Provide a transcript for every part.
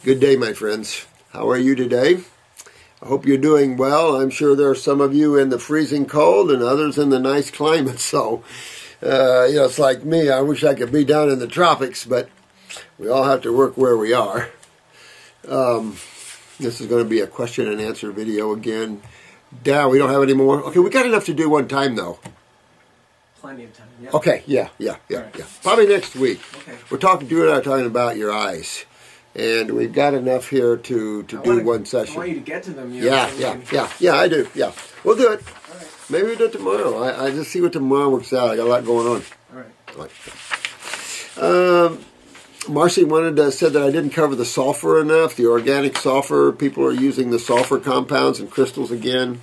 Good day, my friends. How are you today? I hope you're doing well. I'm sure there are some of you in the freezing cold and others in the nice climate. So, it's like me. I wish I could be down in the tropics, but we all have to work where we are. This is going to be a question and answer video again. We don't have any more. Okay, we got enough to do one time, though. Plenty of time. Yep. Okay, yeah. Probably next week. Okay. Drew and I are talking about your eyes. And we've got enough here to do one session. I want you to get to them. Yeah, I do. Yeah, we'll do it. All right. Maybe we'll do it tomorrow. I just see what tomorrow works out. I got a lot going on. All right. Marcie said that I didn't cover the sulfur enough, the organic sulfur. People are using the sulfur compounds and crystals again.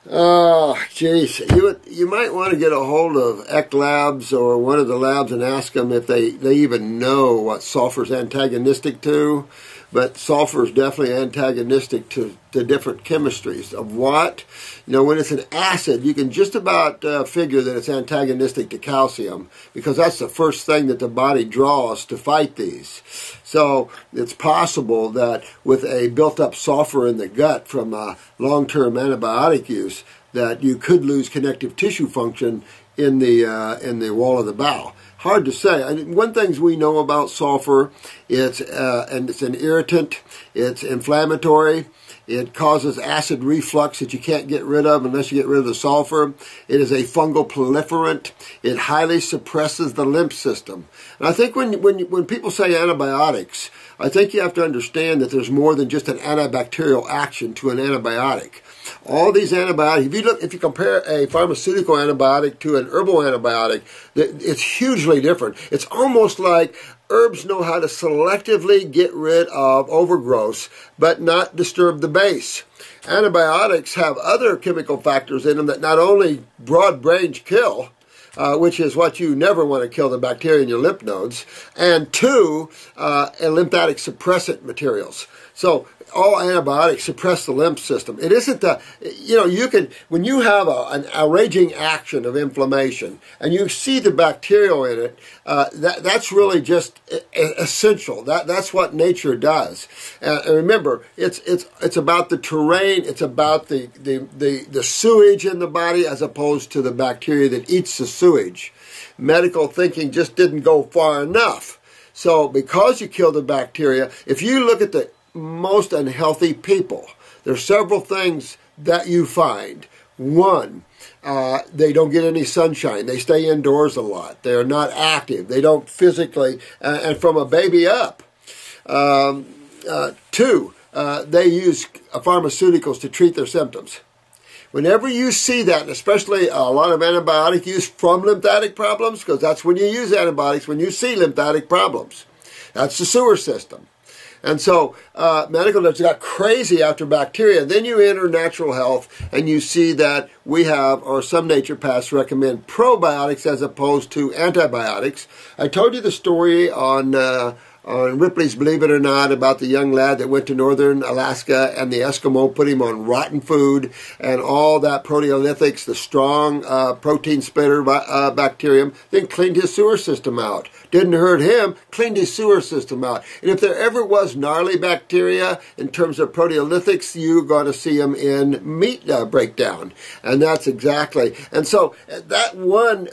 Oh, geez. You might want to get a hold of EC Labs or one of the labs and ask them if they even know what sulfur is antagonistic to. But sulfur is definitely antagonistic to different chemistries. Of what? When it's an acid, you can just about figure that it's antagonistic to calcium, because that's the first thing that the body draws to fight these. So it's possible that with a built-up sulfur in the gut from long-term antibiotic use, that you could lose connective tissue function in the wall of the bowel. Hard to say. One thing we know about sulfur, it's an irritant, it's inflammatory, it causes acid reflux that you can't get rid of unless you get rid of the sulfur. It is a fungal proliferant. It highly suppresses the lymph system. And I think when people say antibiotics, I think you have to understand that there's more than just an antibacterial action to an antibiotic. All these antibiotics, if you compare a pharmaceutical antibiotic to an herbal antibiotic, it's hugely different. It's almost like herbs know how to selectively get rid of overgrowth, but not disturb the base. Antibiotics have other chemical factors in them that not only broad range kill, which is what you never want to kill, the bacteria in your lymph nodes, and two, lymphatic suppressant materials. So all antibiotics suppress the lymph system. It isn't when you have a raging action of inflammation and you see the bacterial in it, that's really just essential. That's what nature does. And remember, it's about the terrain. It's about the sewage in the body as opposed to the bacteria that eats the sewage. Medical thinking just didn't go far enough. So because you kill the bacteria, if you look at the most unhealthy people, there are several things that you find. One, they don't get any sunshine. They stay indoors a lot. They are not active. They don't physically, and from a baby up. Two, they use pharmaceuticals to treat their symptoms. Whenever you see that, and especially a lot of antibiotic use from lymphatic problems, because that's when you use antibiotics, when you see lymphatic problems. That's the sewer system. And so medical doctors got crazy after bacteria. Then you enter natural health and you see that we have, or some naturopaths recommend probiotics as opposed to antibiotics. I told you the story on Ripley's Believe It or Not about the young lad that went to northern Alaska and the Eskimo put him on rotten food and all that proteolytics, the strong protein splitter bacterium, then cleaned his sewer system out. Didn't hurt him, cleaned his sewer system out. And if there ever was gnarly bacteria in terms of proteolytics, you're going to see them in meat breakdown. And that's exactly. And so that one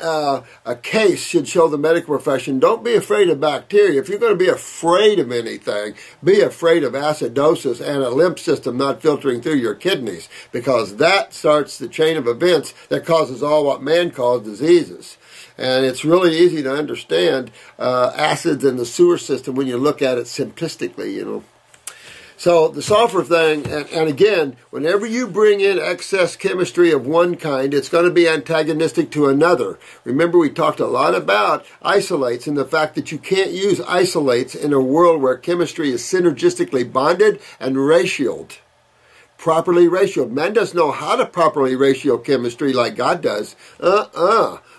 case should show the medical profession, don't be afraid of bacteria. If you're going to be afraid of anything, be afraid of acidosis and a lymph system not filtering through your kidneys, because that starts the chain of events that causes all what man calls diseases. And it's really easy to understand acids in the sewer system when you look at it simplistically, So the sulfur thing, and again, whenever you bring in excess chemistry of one kind, it's going to be antagonistic to another. Remember, we talked a lot about isolates and the fact that you can't use isolates in a world where chemistry is synergistically bonded and ratioed. Properly ratioed. Man doesn't know how to properly ratio chemistry like God does.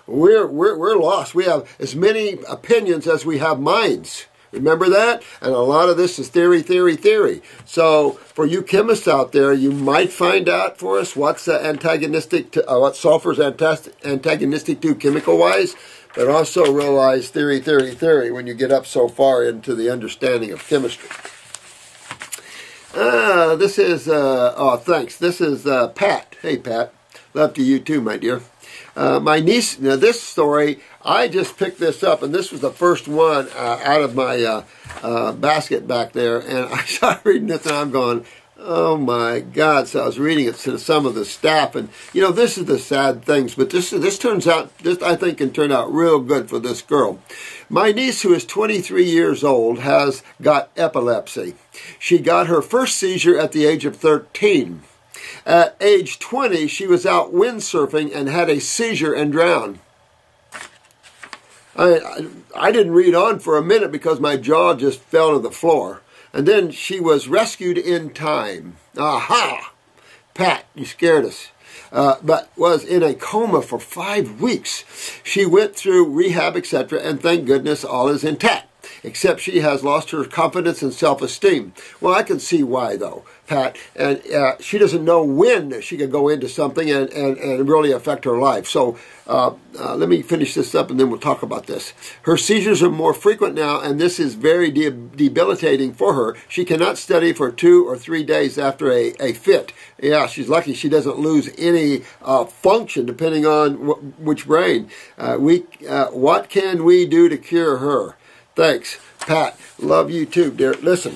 We're lost. We have as many opinions as we have minds. Remember that? And a lot of this is theory, theory, theory. So for you chemists out there, you might find out for us what's antagonistic to, what sulfur is antagonistic to chemical-wise, but also realize theory, theory, theory when you get up so far into the understanding of chemistry. This is, oh, thanks. This is Pat. Hey, Pat. Love to you too, my dear. My niece, now this story, I just picked this up, and this was the first one out of my basket back there, and I started reading this, and I'm going, oh my God. So I was reading it to some of the staff, and you know, this is the sad things, but this turns out, this I think can turn out real good for this girl. My niece, who is 23 years old, has got epilepsy. She got her first seizure at the age of 13. At age 20, she was out windsurfing and had a seizure and drowned. I didn't read on for a minute because my jaw just fell to the floor. And then she was rescued in time. Aha! Pat, you scared us. But was in a coma for 5 weeks. She went through rehab, etc., and thank goodness all is intact, except she has lost her confidence and self-esteem. Well, I can see why, though, Pat. And she doesn't know when she could go into something and really affect her life. So let me finish this up, and then we'll talk about this. Her seizures are more frequent now, and this is very debilitating for her. She cannot study for 2 or 3 days after a fit. Yeah, she's lucky she doesn't lose any function, depending on which brain. What can we do to cure her? Thanks, Pat. Love you too, dear. Listen,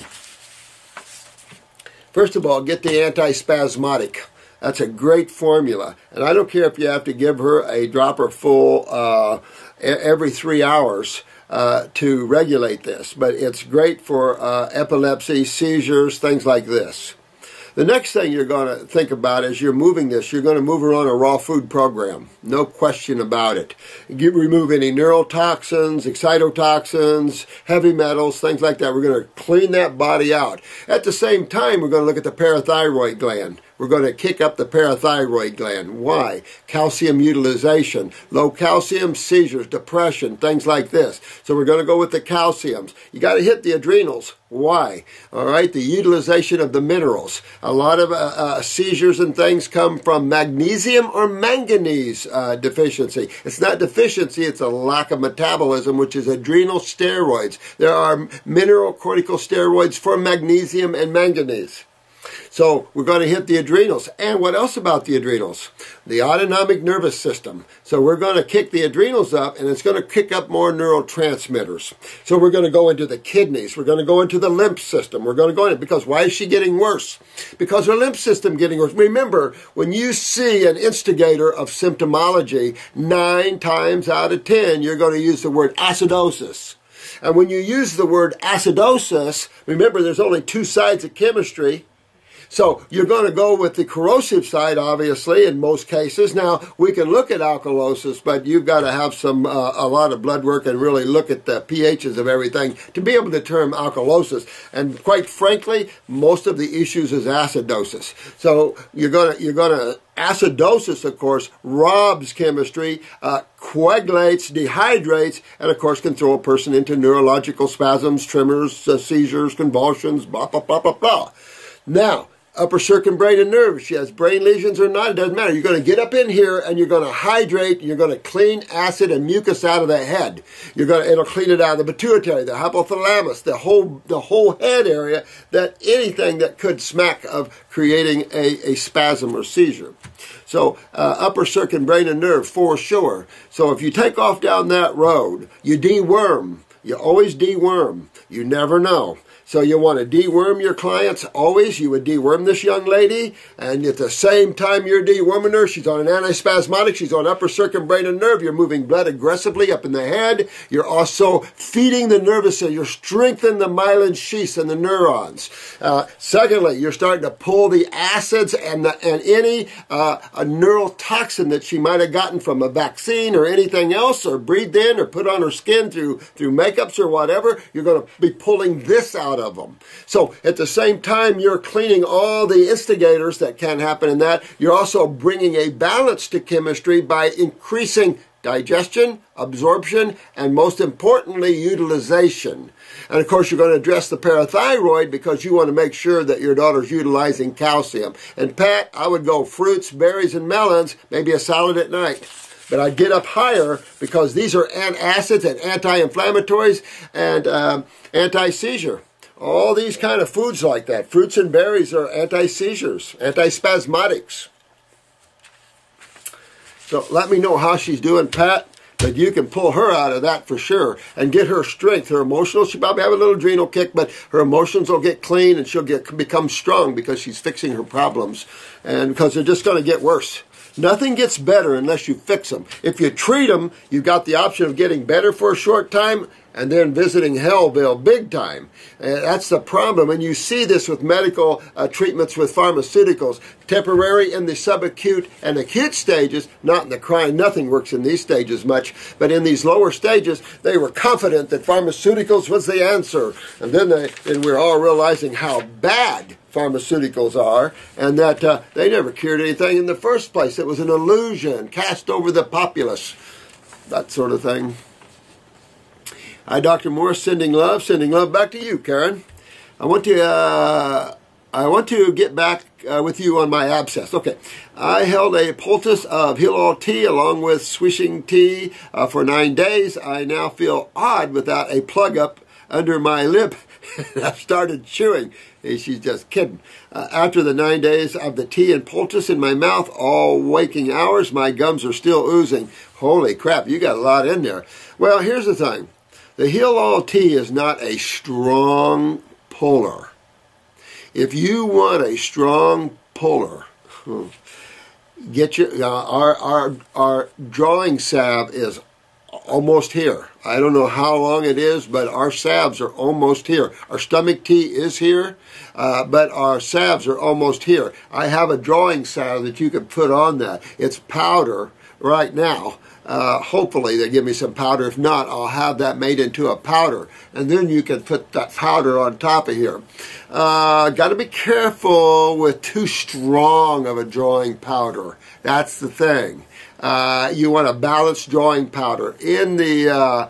first of all, get the antispasmodic. That's a great formula. And I don't care if you have to give her a dropper full every 3 hours to regulate this. But it's great for epilepsy, seizures, things like this. The next thing you're going to think about as you're moving this, you're going to move her on a raw food program. No question about it. Remove any neurotoxins, excitotoxins, heavy metals, things like that. We're going to clean that body out. At the same time, we're going to look at the parathyroid gland. We're going to kick up the parathyroid gland. Why? Calcium utilization, low calcium, seizures, depression, things like this. So we're going to go with the calciums. You got to hit the adrenals. Why? All right, the utilization of the minerals. A lot of seizures and things come from magnesium or manganese deficiency. It's not deficiency, it's a lack of metabolism, which is adrenal steroids. There are mineral corticosteroids for magnesium and manganese. So we're going to hit the adrenals. And what else about the adrenals? The autonomic nervous system. So we're going to kick the adrenals up, and it's going to kick up more neurotransmitters. So we're going to go into the kidneys. We're going to go into the lymph system. We're going to go into it because why is she getting worse? Because her lymph system getting worse. Remember, when you see an instigator of symptomology, 9 times out of 10, you're going to use the word acidosis. And when you use the word acidosis, remember there's only 2 sides of chemistry. So you're going to go with the corrosive side, obviously, in most cases. Now, we can look at alkalosis, but you've got to have some a lot of blood work and really look at the pHs of everything to be able to term alkalosis. And quite frankly, most of the issues is acidosis. So you're going to acidosis, of course, robs chemistry, coagulates, dehydrates, and of course can throw a person into neurological spasms, tremors, seizures, convulsions, blah, blah, blah, blah, blah. Now, upper circumbrain and nerve, she has brain lesions or not, it doesn't matter. You're going to get up in here and you're going to hydrate, and you're going to clean acid and mucus out of the head. It'll clean it out of the pituitary, the hypothalamus, the whole head area, that anything that could smack of creating a spasm or seizure. So upper circumbrain and nerve for sure. So if you take off down that road, you deworm. You always deworm. You never know. So you want to deworm your clients always. You would deworm this young lady, and at the same time you're deworming her, she's on an antispasmodic, she's on upper circumbrain and nerve, you're moving blood aggressively up in the head, you're also feeding the nervous system, you're strengthening the myelin sheaths and the neurons. Secondly, you're starting to pull the acids and any a neural toxin that she might have gotten from a vaccine or anything else, or breathed in or put on her skin through makeups or whatever. You're going to be pulling this out of them. So at the same time you're cleaning all the instigators that can happen in that, you're also bringing a balance to chemistry by increasing digestion, absorption, and most importantly, utilization. And of course, you're going to address the parathyroid because you want to make sure that your daughter's utilizing calcium. And Pat, I would go fruits, berries, and melons, maybe a salad at night. But I'd get up higher because these are antacids and anti-inflammatories and anti-seizure. All these kind of foods like that. Fruits and berries are anti-seizures, anti-spasmodics. So let me know how she's doing, Pat. But you can pull her out of that for sure and get her strength, her emotional. She probably have a little adrenal kick, but her emotions will get clean and she'll become strong because she's fixing her problems. And because they're just going to get worse. Nothing gets better unless you fix them. If you treat them, you've got the option of getting better for a short time and then visiting Hellville big time. That's the problem. And you see this with medical treatments with pharmaceuticals. Temporary in the subacute and acute stages, not in the chronic. Nothing works in these stages much. But in these lower stages, they were confident that pharmaceuticals was the answer. And then we're all realizing how bad pharmaceuticals are, and that they never cured anything in the first place. It was an illusion cast over the populace, that sort of thing. Hi, Dr. Morris, sending love back to you, Karen. I want to get back with you on my abscess. Okay, I held a poultice of Hilal tea along with swishing tea for 9 days. I now feel odd without a plug up under my lip. I started chewing. She's just kidding. After the 9 days of the tea and poultice in my mouth, all waking hours, my gums are still oozing. Holy crap, you got a lot in there. Well, here's the thing. The Hilal tea is not a strong puller. If you want a strong puller, get your our drawing salve is almost here. I don't know how long it is, but our salves are almost here. Our stomach tea is here, but our salves are almost here. I have a drawing salve that you can put on that. It's powder right now. Hopefully they give me some powder. If not, I'll have that made into a powder. And then you can put that powder on top of here. Got to be careful with too strong of a drawing powder. That's the thing. You want a balanced drawing powder. In the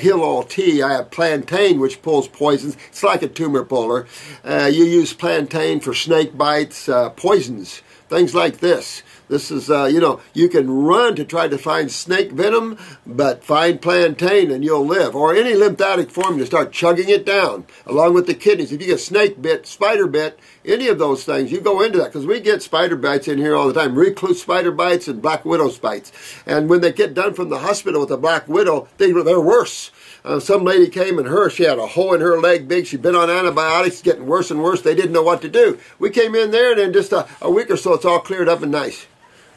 Hilal tea, I have plantain, which pulls poisons. It's like a tumor puller. You use plantain for snake bites, poisons, things like this. This is, you can run to try to find snake venom, but find plantain and you'll live. Or any lymphatic formula, start chugging it down, along with the kidneys. If you get snake bit, spider bit, any of those things, you go into that. Because we get spider bites in here all the time. Recluse spider bites and black widow bites. And when they get done from the hospital with a black widow, they're worse. Some lady came and she had a hole in her leg big. She'd been on antibiotics, getting worse and worse. They didn't know what to do. We came in there and in just a week or so, it's all cleared up and nice.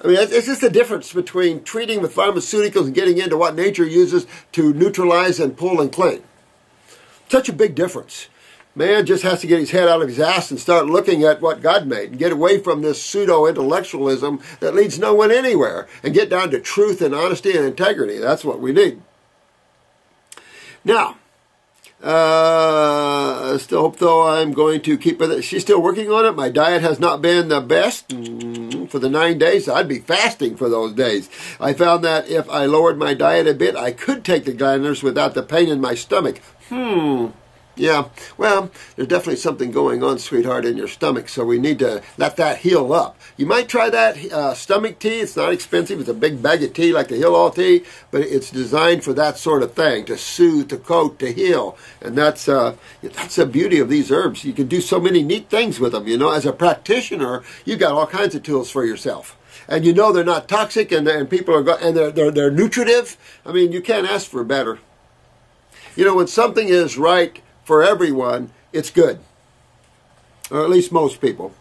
I mean, it's just the difference between treating with pharmaceuticals and getting into what nature uses to neutralize and pull and clean. Such a big difference. Man just has to get his head out of his ass and start looking at what God made and get away from this pseudo-intellectualism that leads no one anywhere and get down to truth and honesty and integrity. That's what we need. Now, I still hope, though, I'm going to keep with it. She's still working on it. My diet has not been the best. For the 9 days, I'd be fasting for those days. I found that if I lowered my diet a bit, I could take the glandulars without the pain in my stomach. Yeah, well, there's definitely something going on, sweetheart, in your stomach, so we need to let that heal up. You might try that stomach tea. It's not expensive. It's a big bag of tea like the Hilal tea, but it's designed for that sort of thing, to soothe, to coat, to heal. And that's the beauty of these herbs. You can do so many neat things with them. You know, as a practitioner, you got all kinds of tools for yourself. And you know they're not toxic, and people are and they're nutritive. I mean, you can't ask for better. You know, when something is right for everyone, it's good. Or at least most people.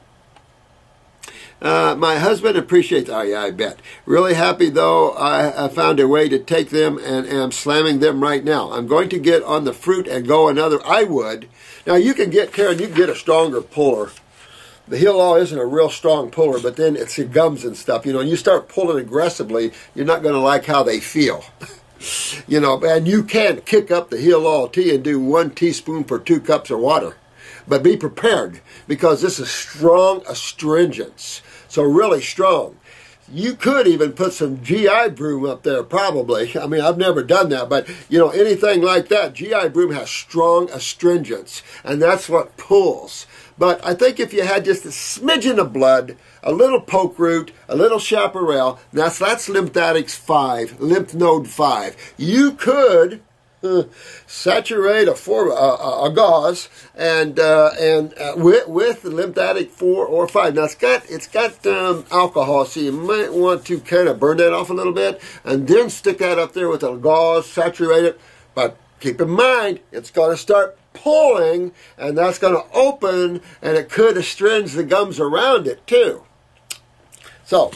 My husband appreciates, oh yeah, I bet. Really happy though, I found a way to take them and am slamming them right now. I'm going to get on the fruit and go another, I would. Now you can get, Karen, you can get a stronger puller. The Hilal isn't a real strong puller, but then it's your gums and stuff. You know, you start pulling aggressively, you're not going to like how they feel. You know, and you can't kick up the Hilal tea and do 1 teaspoon per 2 cups of water. But be prepared, because this is strong astringents. So really strong. You could even put some GI broom up there, probably. I mean, I've never done that, but, you know, anything like that, GI broom has strong astringents, and that's what pulls. But I think if you had just a smidgen of blood, a little poke root, a little chaparral, that's lymphatic 5, lymph node 5. You could saturate a gauze and with lymphatic 4 or 5. Now it's got alcohol, so you might want to kind of burn that off a little bit and then stick that up there with a gauze, saturate it. But keep in mind, it's going to start pulling, and that's going to open, and it could astringe the gums around it too. So,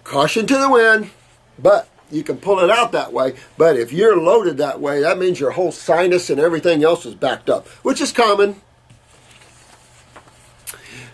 caution to the wind, but you can pull it out that way. But if you're loaded that way, that means your whole sinus and everything else is backed up, which is common.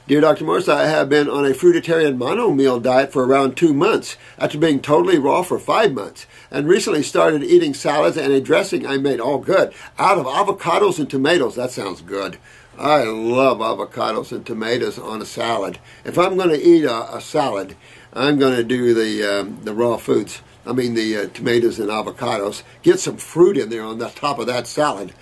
Dear Dr. Morris, I have been on a fruitarian mono meal diet for around 2 months after being totally raw for 5 months, and recently started eating salads and a dressing I made, all good, out of avocados and tomatoes. That sounds good. I love avocados and tomatoes on a salad. If I'm going to eat a salad, I'm going to do the raw foods. I mean the tomatoes and avocados. Get some fruit in there on the top of that salad.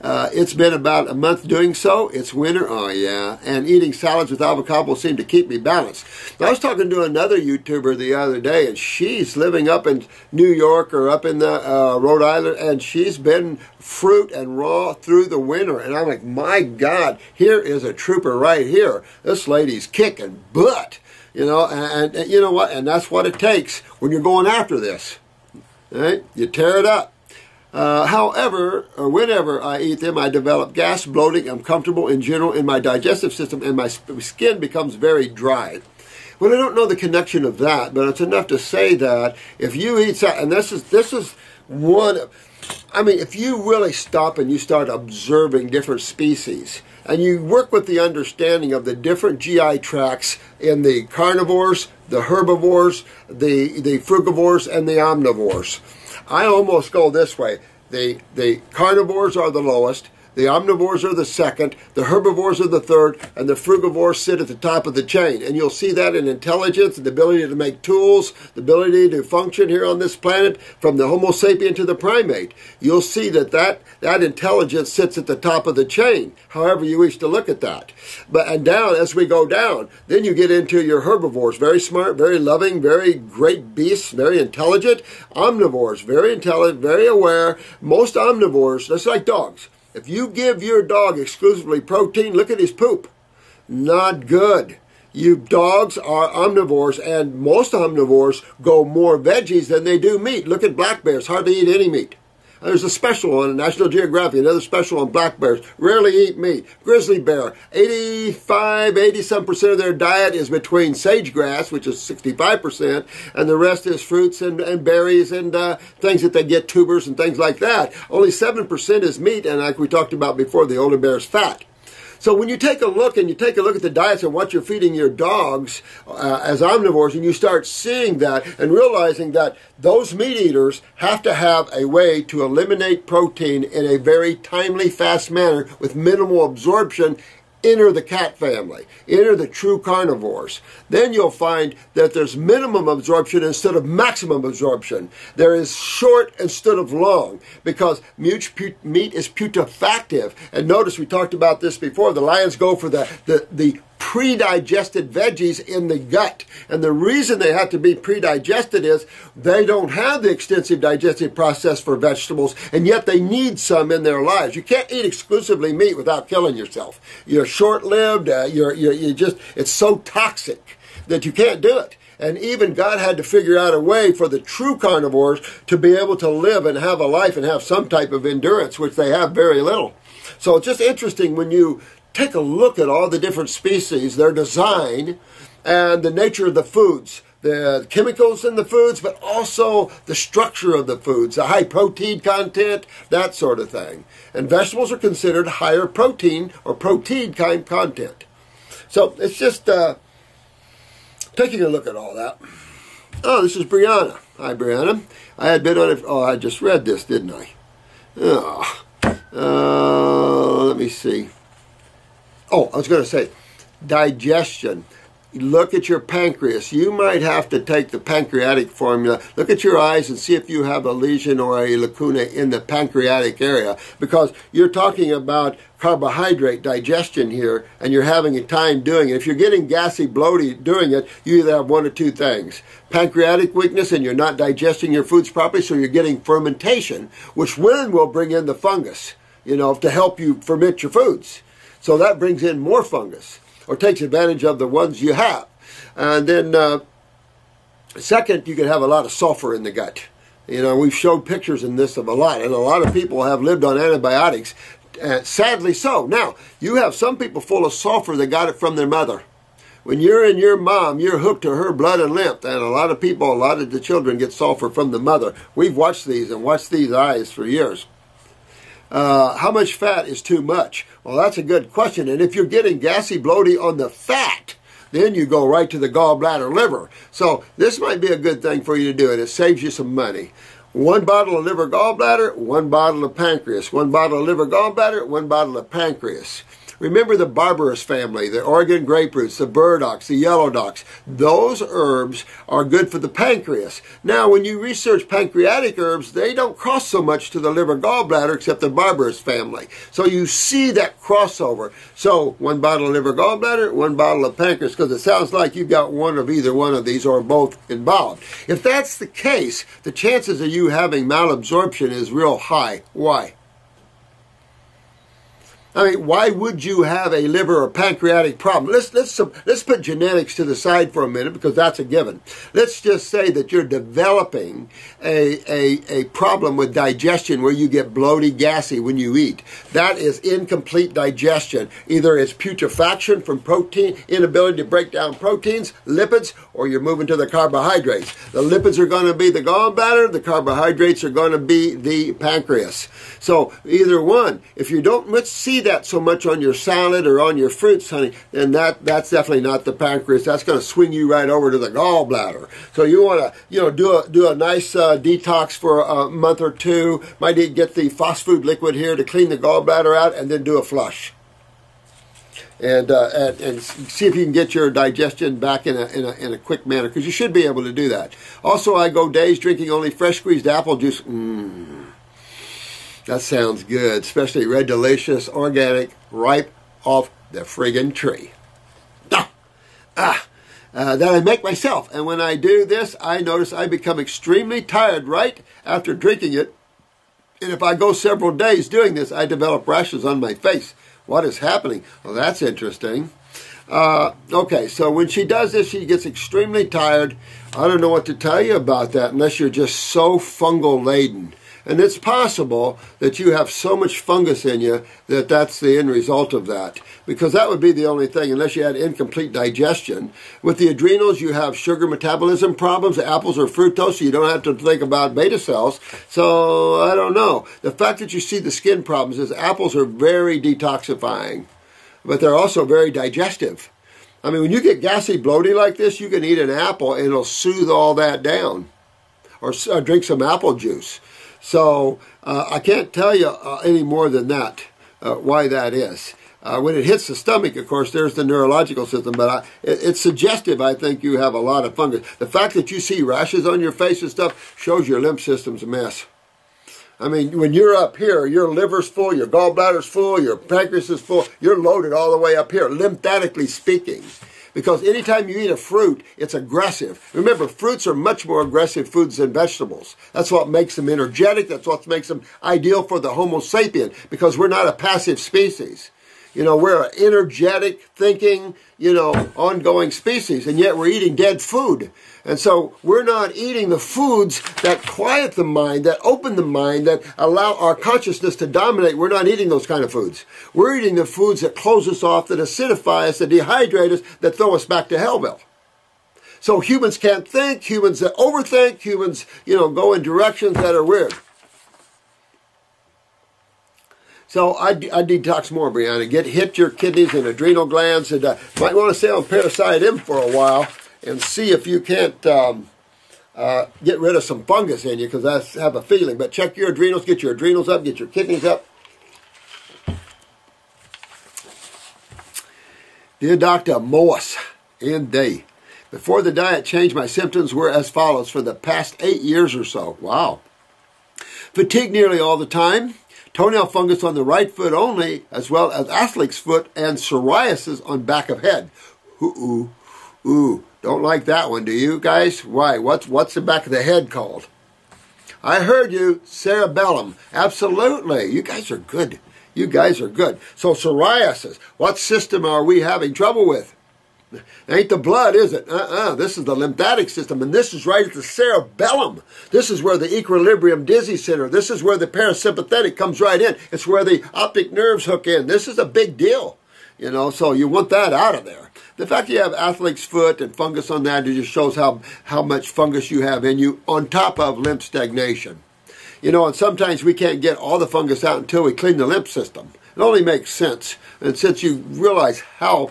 It's been about a month doing so. It's winter, oh yeah, and eating salads with avocado seem to keep me balanced. Now, I was talking to another YouTuber the other day, and she's living up in New York or up in the Rhode Island, and she's been fruit and raw through the winter. And I'm like, my God, here is a trooper right here. This lady's kicking butt. You know, and you know what? And that's what it takes when you're going after this. Right? You tear it up. However, or whenever I eat them, I develop gas, bloating, uncomfortable in general in my digestive system, and my skin becomes very dry. Well, I don't know the connection of that, but it's enough to say that if you eat, and this is one, I mean, if you really stop and you start observing different species, and you work with the understanding of the different GI tracts in the carnivores, the herbivores, the frugivores, and the omnivores. I almost go this way. The carnivores are the lowest, the omnivores are the second, the herbivores are the third, and the frugivores sit at the top of the chain. And you'll see that in intelligence, the ability to make tools, the ability to function here on this planet, from the Homo sapien to the primate. You'll see that intelligence sits at the top of the chain, however you wish to look at that. And down, as we go down, then you get into your herbivores, very smart, very loving, very great beasts, very intelligent. Omnivores, very intelligent, very aware. Most omnivores, just like dogs, if you give your dog exclusively protein, look at his poop. Not good. You dogs are omnivores, and most omnivores go more veggies than they do meat. Look at black bears, hardly eat any meat. There's a special on National Geographic, another special on black bears. Rarely eat meat. Grizzly bear, 80-some% of their diet is between sagegrass, which is 65%, and the rest is fruits and berries and things that they get, tubers and things like that. Only 7% is meat, and like we talked about before, the older bear's fat. So when you take a look at the diets and what you're feeding your dogs as omnivores, and you start seeing that and realizing that those meat eaters have to have a way to eliminate protein in a very timely, fast manner with minimal absorption, enter the cat family, enter the true carnivores. Then you'll find that there's minimum absorption instead of maximum absorption. There is short instead of long, because meat is putrefactive. And notice we talked about this before. The lions go for the pre-digested veggies in the gut. And the reason they have to be pre-digested is they don't have the extensive digestive process for vegetables, and yet they need some in their lives. You can't eat exclusively meat without killing yourself. You're short-lived. It's so toxic that you can't do it. And even God had to figure out a way for the true carnivores to be able to live and have a life and have some type of endurance, which they have very little. So it's just interesting when you take a look at all the different species, their design, and the nature of the foods, the chemicals in the foods, but also the structure of the foods, the high protein content, that sort of thing. And vegetables are considered higher protein or protein kind content. So it's just taking a look at all that. Oh, this is Brianna. Hi, Brianna. I had been on it. Oh, I just read this, didn't I? Let me see. Oh, I was going to say, digestion. look at your pancreas. You might have to take the pancreatic formula. Look at your eyes and see if you have a lesion or a lacuna in the pancreatic area, because you're talking about carbohydrate digestion here, and you're having a time doing it. If you're getting gassy, bloaty doing it, you either have one of two things: pancreatic weakness, and you're not digesting your foods properly, so you're getting fermentation, which then will bring in the fungus, to help you ferment your foods. So that brings in more fungus, or takes advantage of the ones you have. And then second, you could have a lot of sulfur in the gut. We've showed pictures in this of a lot, and a lot of people have lived on antibiotics, sadly so. Now, you have some people full of sulfur that got it from their mother. When you're in your mom, you're hooked to her blood and lymph, and a lot of people, a lot of the children get sulfur from the mother. We've watched these and watched these eyes for years. How much fat is too much? Well, that's a good question. And if you're getting gassy, bloaty on the fat, then you go right to the gallbladder, liver. So this might be a good thing for you to do, and it saves you some money. 1 bottle of liver gallbladder, 1 bottle of pancreas. 1 bottle of liver gallbladder, 1 bottle of pancreas. Remember the barbarous family, the Oregon grapefruits, the burdocks, the yellow docks. Those herbs are good for the pancreas. Now, when you research pancreatic herbs, they don't cross so much to the liver gallbladder except the barbarous family. So you see that crossover. So 1 bottle of liver gallbladder, 1 bottle of pancreas, because it sounds like you've got one of either one of these or both involved. If that's the case, the chances of you having malabsorption is real high. Why? I mean, why would you have a liver or pancreatic problem? Let's put genetics to the side for a minute, because that's a given. Let's just say that you're developing a problem with digestion where you get bloaty, gassy when you eat. That is incomplete digestion. Either it's putrefaction from protein, inability to break down proteins, lipids, or you're moving to the carbohydrates. The lipids are going to be the gallbladder, the carbohydrates are going to be the pancreas. So either one. If you don't see that so much on your salad or on your fruits, honey, then that's definitely not the pancreas. That's going to swing you right over to the gallbladder. So you want to do a nice detox for a month or two. Might get the phosphood liquid here to clean the gallbladder out, and then do a flush. And see if you can get your digestion back in a quick manner, because you should be able to do that. Also, I go days drinking only fresh squeezed apple juice. That sounds good, especially red, delicious, organic, ripe off the friggin' tree. That I make myself. And when I do this, I notice I become extremely tired right after drinking it. And if I go several days doing this, I develop rashes on my face. What is happening? Well, that's interesting. Okay, so when she does this, she gets extremely tired. I don't know what to tell you about that unless you're just so fungal laden. And it's possible that you have so much fungus in you that that's the end result of that. Because that would be the only thing, unless you had incomplete digestion. With the adrenals, you have sugar metabolism problems. Apples are fructose, so you don't have to think about beta cells. So, I don't know. The fact that you see the skin problems is apples are very detoxifying. But they're also very digestive. I mean, when you get gassy, bloaty like this, you can eat an apple and it'll soothe all that down. Or drink some apple juice. So I can't tell you any more than that, why that is. When it hits the stomach, of course, there's the neurological system, but it's suggestive, I think, you have a lot of fungus. The fact that you see rashes on your face and stuff shows your lymph system's a mess. I mean, when you're up here, your liver's full, your gallbladder's full, your pancreas is full, you're loaded all the way up here, lymphatically speaking. Because anytime you eat a fruit, it's aggressive. Remember, fruits are much more aggressive foods than vegetables. That's what makes them energetic. That's what makes them ideal for the Homo sapien, because we're not a passive species. We're an energetic, thinking, ongoing species, and yet we're eating dead food. And so we're not eating the foods that quiet the mind, that open the mind, that allow our consciousness to dominate. We're not eating those kind of foods. We're eating the foods that close us off, that acidify us, that dehydrate us, that throw us back to hellville. So humans can't think, humans that overthink, humans, go in directions that are weird. So I detox more, Brianna. Hit your kidneys and adrenal glands, and might want to stay on Parasite M for a while and see if you can't get rid of some fungus in you, because I have a feeling. But check your adrenals, get your adrenals up, get your kidneys up. Dear Dr. Moas, Indeed. Before the diet change, my symptoms were as follows for the past 8 years or so. Wow. Fatigue nearly all the time, toenail fungus on the right foot only, as well as athlete's foot and psoriasis on back of head. Ooh, don't like that one, do you guys? Why? What's the back of the head called? I heard you, cerebellum. Absolutely. You guys are good. You guys are good. So psoriasis, what system are we having trouble with? Ain't the blood, is it? This is the lymphatic system, and this is right at the cerebellum. This is where the equilibrium dizzy center. This is where the parasympathetic comes right in. It's where the optic nerves hook in. This is a big deal, you know, so you want that out of there. The fact you have athlete's foot and fungus on that, it just shows how much fungus you have in you on top of lymph stagnation. You know, and sometimes we can't get all the fungus out until we clean the lymph system. It only makes sense. And since you realize how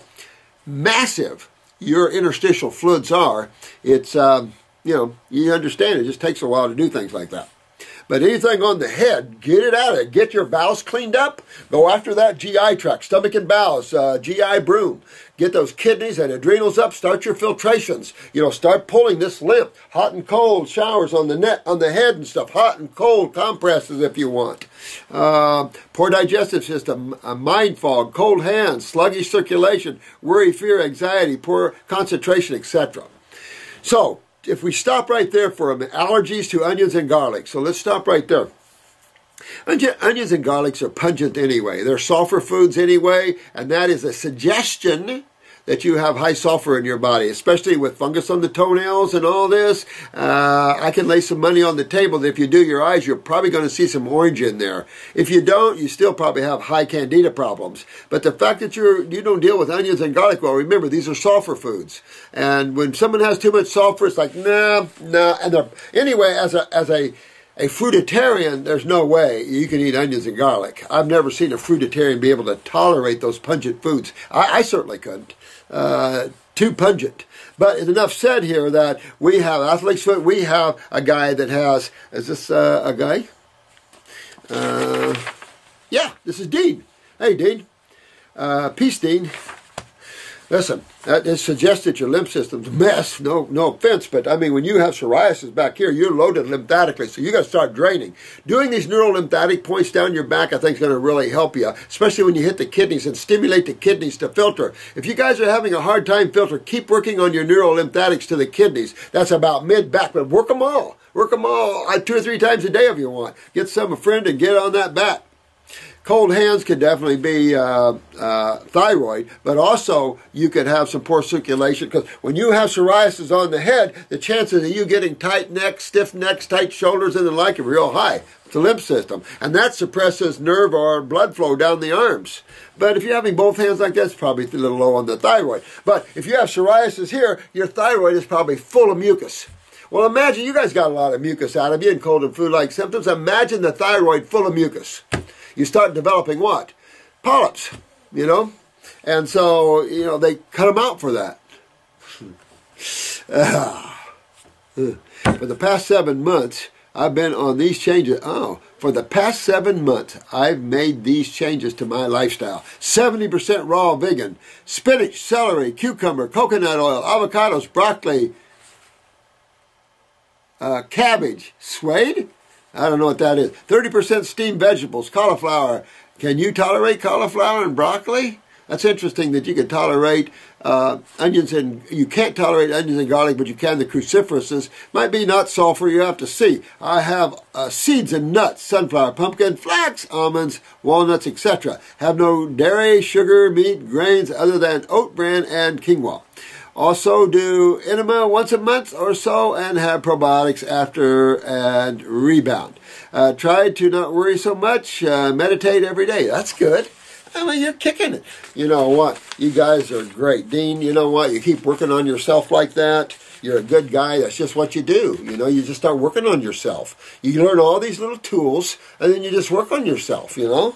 massive your interstitial fluids are, it's, you know, you understand it just takes a while to do things like that. But anything on the head, get it out of it. Get your bowels cleaned up. Go after that GI tract, stomach and bowels, GI broom. Get those kidneys and adrenals up. Start your filtrations. You know, start pulling this lymph. Hot and cold showers on the head and stuff. Hot and cold compresses if you want. Poor digestive system, mind fog, cold hands, sluggish circulation, worry, fear, anxiety, poor concentration, etc. So, if we stop right there for a minute, allergies to onions and garlic. So let's stop right there. Onions and garlics are pungent anyway. They're sulfur foods anyway, and that is a suggestion that you have high sulfur in your body, especially with fungus on the toenails and all this. I can lay some money on the table that if you do your eyes, you're probably going to see some orange in there. If you don't, you still probably have high candida problems. But the fact that you don't deal with onions and garlic, well, remember, these are sulfur foods. And when someone has too much sulfur, it's like, nah. And anyway, as a fruitarian, there's no way you can eat onions and garlic. I've never seen a fruitarian be able to tolerate those pungent foods. I certainly couldn't. Too pungent. But it's enough said here that we have athlete's foot. We have a guy that has, is this a guy? Yeah, this is Dean. Hey, Dean. Peace, Dean. Listen, that suggests that your lymph system's a mess. No offense, but I mean, when you have psoriasis back here, you're loaded lymphatically, so you got to start draining. Doing these neurolymphatic points down your back, I think, is going to really help you, especially when you hit the kidneys and stimulate the kidneys to filter. If you guys are having a hard time filter, keep working on your neurolymphatics to the kidneys. That's about mid-back, but work them all. Work them all 2 or 3 times a day if you want. Get a friend and get on that bat. Cold hands could definitely be thyroid, but also you could have some poor circulation, because when you have psoriasis on the head, the chances of you getting tight necks, stiff necks, tight shoulders, and the like are real high. It's the lymph system, and that suppresses nerve or blood flow down the arms. But if you're having both hands like that, it's probably a little low on the thyroid. But if you have psoriasis here, your thyroid is probably full of mucus. Well, imagine you guys got a lot of mucus out of you and cold and flu-like symptoms. Imagine the thyroid full of mucus. You start developing what? Polyps, you know? And so, you know, they cut them out for that. For the past 7 months, I've been on these changes. For the past 7 months, I've made these changes to my lifestyle. 70% raw vegan, spinach, celery, cucumber, coconut oil, avocados, broccoli, cabbage, Swede? I don't know what that is. 30% steamed vegetables, cauliflower. Can you tolerate cauliflower and broccoli? That's interesting that you can tolerate onions, and you can't tolerate onions and garlic, but you can the cruciferouses. Might be not sulfur, you have to see. I have seeds and nuts, sunflower, pumpkin, flax, almonds, walnuts, etc. Have no dairy, sugar, meat, grains other than oat bran and quinoa. Also do enema once a month or so and have probiotics after and rebound. Try to not worry so much. Meditate every day. That's good. I mean, you're kicking it. You know what? You guys are great. Dean, you know what? You keep working on yourself like that. You're a good guy. That's just what you do. You know, you just start working on yourself. You learn all these little tools, and then you just work on yourself, you know?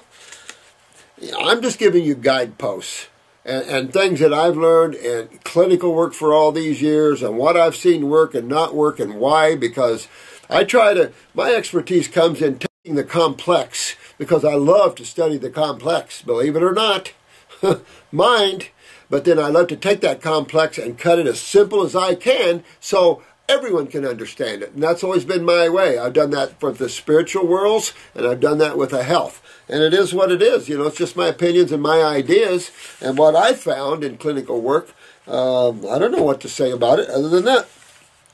I'm just giving you guideposts. And things that I've learned and clinical work for all these years and what I've seen work and not work and why, because my expertise comes in taking the complex, because I love to study the complex, believe it or not. mind, but then I love to take that complex and cut it as simple as I can so everyone can understand it. And that's always been my way. I've done that for the spiritual worlds, and I've done that with the health. And it is what it is. You know, it's just my opinions and my ideas and what I found in clinical work. I don't know what to say about it other than that.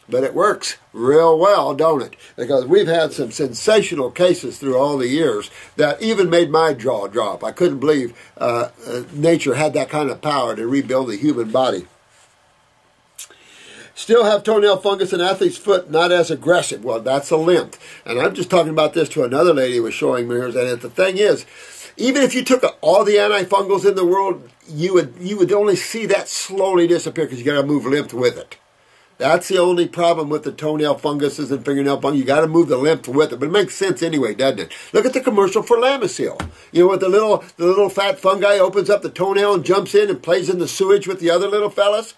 But it works real well, don't it? Because we've had some sensational cases through all the years that even made my jaw drop. I couldn't believe nature had that kind of power to rebuild the human body. Still have toenail fungus in athlete's foot, not as aggressive. Well, that's a lymph. And I'm just talking about this to another lady who was showing me hers. And the thing is, even if you took all the antifungals in the world, you would only see that slowly disappear because you got to move lymph with it. That's the only problem with the toenail funguses and fingernail fungus. You got to move the lymph with it, but it makes sense anyway, doesn't it? Look at the commercial for Lamisil. You know, with the little fat fungi opens up the toenail and jumps in and plays in the sewage with the other little fellas.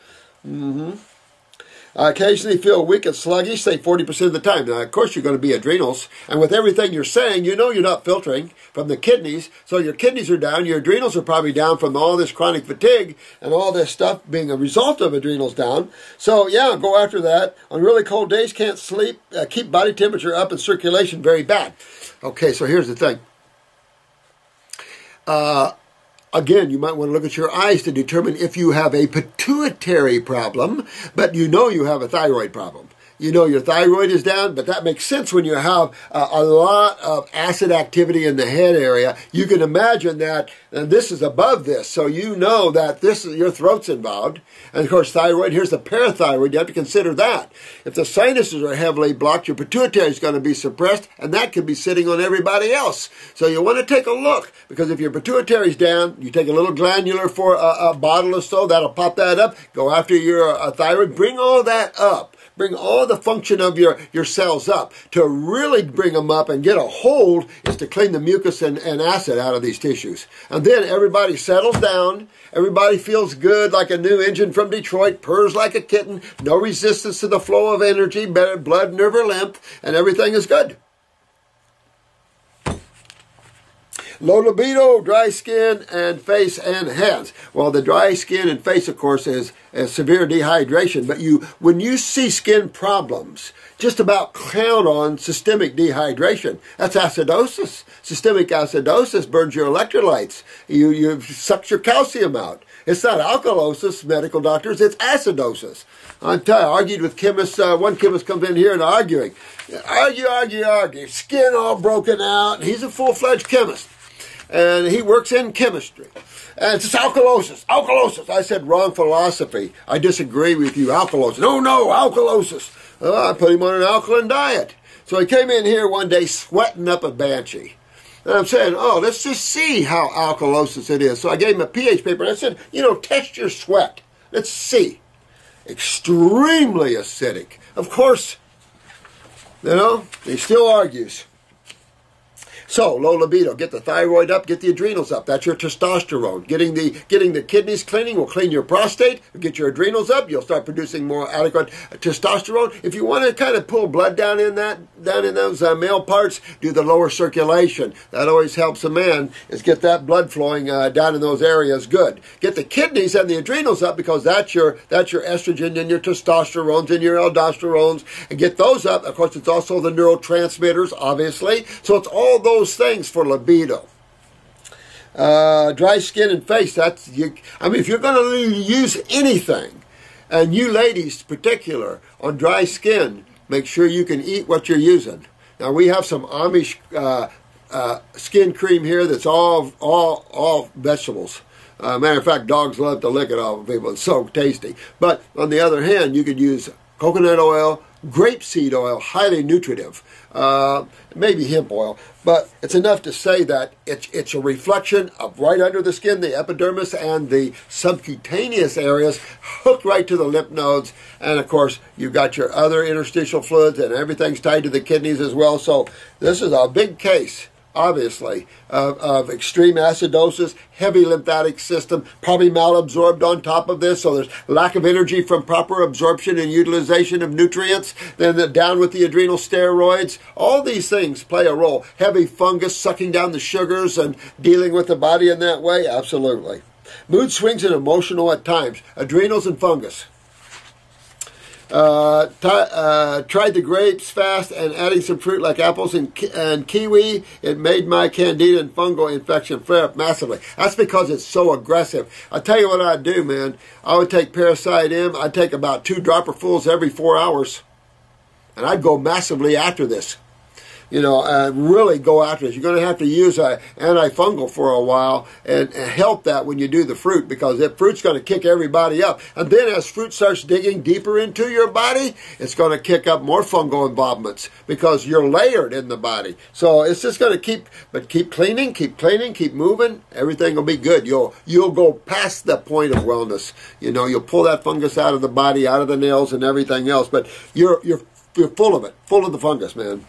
I occasionally feel weak and sluggish, say 40% of the time. Now, of course, you're going to be adrenals. And with everything you're saying, you know you're not filtering from the kidneys. So your kidneys are down. Your adrenals are probably down from all this chronic fatigue and all this stuff being a result of adrenals down. So, yeah, go after that. On really cold days, can't sleep. Keep body temperature up and circulation very bad. Okay, so here's the thing. Again, you might want to look at your eyes to determine if you have a pituitary problem, but you know you have a thyroid problem. You know your thyroid is down, but that makes sense when you have a lot of acid activity in the head area. You can imagine that this is above this, so you know that your throat's involved. And of course, thyroid, here's the parathyroid. You have to consider that. If the sinuses are heavily blocked, your pituitary is going to be suppressed, and that could be sitting on everybody else. So you want to take a look, because if your pituitary is down, you take a little glandular for a bottle or so, that'll pop that up. Go after your thyroid. Bring all that up. Bring all the function of your cells up. To really bring them up and get a hold is to clean the mucus and acid out of these tissues. And then everybody settles down. Everybody feels good like a new engine from Detroit, purrs like a kitten, no resistance to the flow of energy, better blood, nerve, or lymph, and everything is good. Low libido, dry skin, and face and hands. Well, the dry skin and face, of course, is severe dehydration. But when you see skin problems, just about count on systemic dehydration. That's acidosis. Systemic acidosis burns your electrolytes. You sucks your calcium out. It's not alkalosis, medical doctors, it's acidosis. I argued with chemists. One chemist comes in here and arguing. Argue. Skin all broken out. He's a full-fledged chemist. And he works in chemistry. And it's alkalosis. I said, wrong philosophy. I disagree with you. Alkalosis. No, alkalosis. I put him on an alkaline diet. So he came in here one day sweating up a banshee. And I'm saying, let's just see how alkalosis it is. So I gave him a pH paper and I said, test your sweat. Let's see. Extremely acidic. Of course, he still argues. So, low libido, get the thyroid up, get the adrenals up. That's your testosterone. Getting the kidneys cleaning will clean your prostate, get your adrenals up. You'll start producing more adequate testosterone. If you want to kind of pull blood down in those male parts, do the lower circulation. That always helps a man, is get that blood flowing down in those areas good. Get the kidneys and the adrenals up, because that's your estrogen and your testosterones and your aldosterones, and get those up. Of course, it's also the neurotransmitters, obviously. So it's all those things for libido. Dry skin and face, if you're going to use anything, and you ladies in particular, on dry skin, make sure you can eat what you're using. Now, we have some Amish skin cream here that's all vegetables. Matter of fact, dogs love to lick it off of people. It's so tasty. But on the other hand, you could use coconut oil, grapeseed oil, highly nutritive, maybe hemp oil, but it's enough to say that it's a reflection of right under the skin, the epidermis and the subcutaneous areas, hooked right to the lymph nodes, and of course you've got your other interstitial fluids, and everything's tied to the kidneys as well. So this is a big case, obviously, of extreme acidosis, heavy lymphatic system, probably malabsorbed on top of this, so there's lack of energy from proper absorption and utilization of nutrients, then down with the adrenal steroids. All these things play a role. Heavy fungus sucking down the sugars and dealing with the body in that way, absolutely. Mood swings and emotional at times. Adrenals and fungus. Tried the grapes fast and adding some fruit like apples and kiwi. It made my candida and fungal infection flare up massively. That's because it's so aggressive. I'll tell you what I'd do, man. I would take Parasite M. I'd take about 2 dropperfuls every 4 hours. And I'd go massively after this. You know, really go after this. You're going to have to use an antifungal for a while and help that when you do the fruit, because that fruit's going to kick everybody up. And then as fruit starts digging deeper into your body, it's going to kick up more fungal involvements because you're layered in the body. So it's just going to keep cleaning, keep moving. Everything will be good. You'll go past the point of wellness. You know, you'll pull that fungus out of the body, out of the nails and everything else. But you're full of it, full of the fungus, man.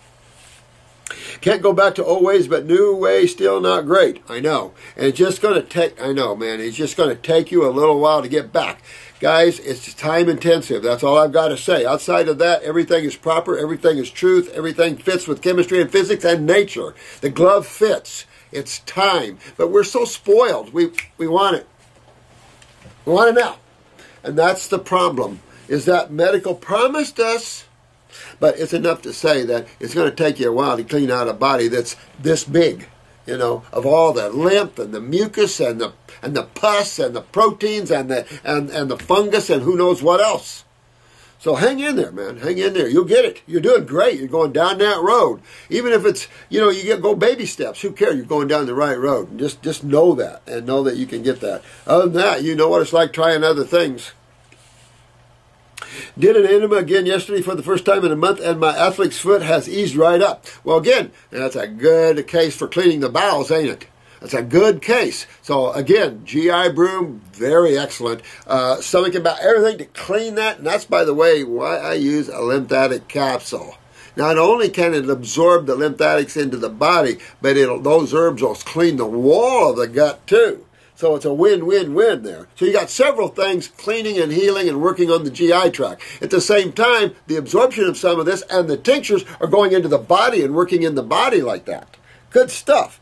Can't go back to old ways, but new ways still not great. I know. And it's just going to take, I know, man, it's just going to take you a little while to get back. Guys, it's time intensive. That's all I've got to say. Outside of that, everything is proper. Everything is truth. Everything fits with chemistry and physics and nature. The glove fits. It's time. But we're so spoiled. We want it. We want it now. And that's the problem, is that medical promised us. But it's enough to say that it's going to take you a while to clean out a body that's this big, you know, of all the lymph and the mucus and the pus and the proteins and the fungus and who knows what else. So hang in there, man. Hang in there. You'll get it. You're doing great. You're going down that road. Even if it's, you know, go baby steps. Who cares? You're going down the right road. And just know that and know that you can get that. Other than that, you know what it's like trying other things. Did an enema again yesterday for the first time in a month, and my athlete's foot has eased right up. Well, again, that's a good case for cleaning the bowels, ain't it? That's a good case. So, again, GI broom, very excellent. Stomach and bowel, everything to clean that. And that's, by the way, why I use a lymphatic capsule. Not only can it absorb the lymphatics into the body, but those herbs will clean the wall of the gut, too. So it's a win-win-win there. So you got several things cleaning and healing and working on the GI tract. At the same time, the absorption of some of this and the tinctures are going into the body and working in the body like that. Good stuff.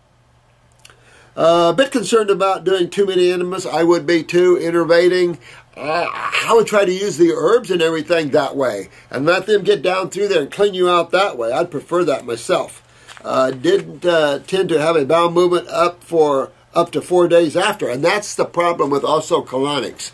A bit concerned about doing too many enemas. I would be too, innervating. I would try to use the herbs and everything that way and let them get down through there and clean you out that way. I'd prefer that myself. Didn't tend to have a bowel movement up to 4 days after, and that's the problem with also colonics.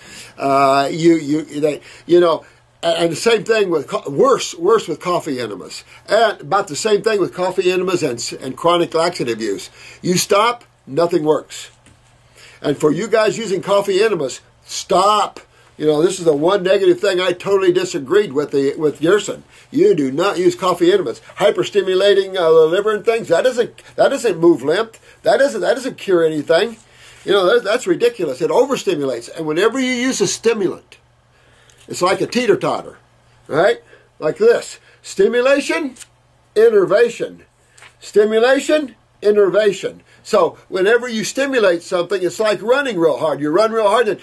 You know, and the same thing with worse with coffee enemas, and about the same thing with coffee enemas and chronic laxative use. You stop, nothing works. And for you guys using coffee enemas, stop. You know, this is the one negative thing I totally disagreed with Yersin. You do not use coffee enemas. Hyperstimulating the liver and things. That doesn't move lymph. That doesn't cure anything. You know, that's ridiculous. It overstimulates. And whenever you use a stimulant, it's like a teeter-totter, right? Like this. Stimulation, innervation. Stimulation, innervation. So whenever you stimulate something, it's like running real hard. You run real hard and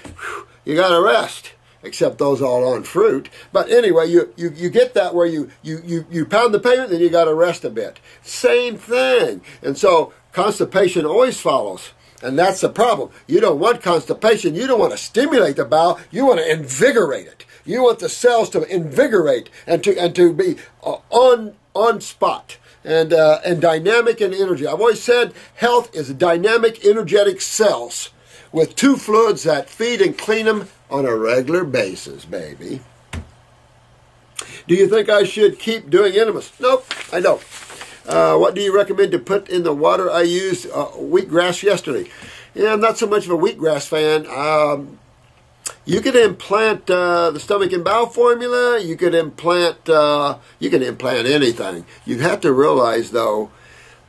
you got to rest. Except those all on fruit. But anyway, you get that where you pound the pavement, then you got to rest a bit. Same thing. And so constipation always follows. And that's the problem. You don't want constipation. You don't want to stimulate the bowel. You want to invigorate it. You want the cells to invigorate and to be on spot and dynamic in energy. I've always said health is dynamic, energetic cells with 2 fluids that feed and clean them on a regular basis, baby. Do you think I should keep doing enemas? Nope, I don't. What do you recommend to put in the water? I used wheatgrass yesterday. Yeah, I'm not so much of a wheatgrass fan. You could implant the stomach and bowel formula. You could implant anything. You have to realize, though,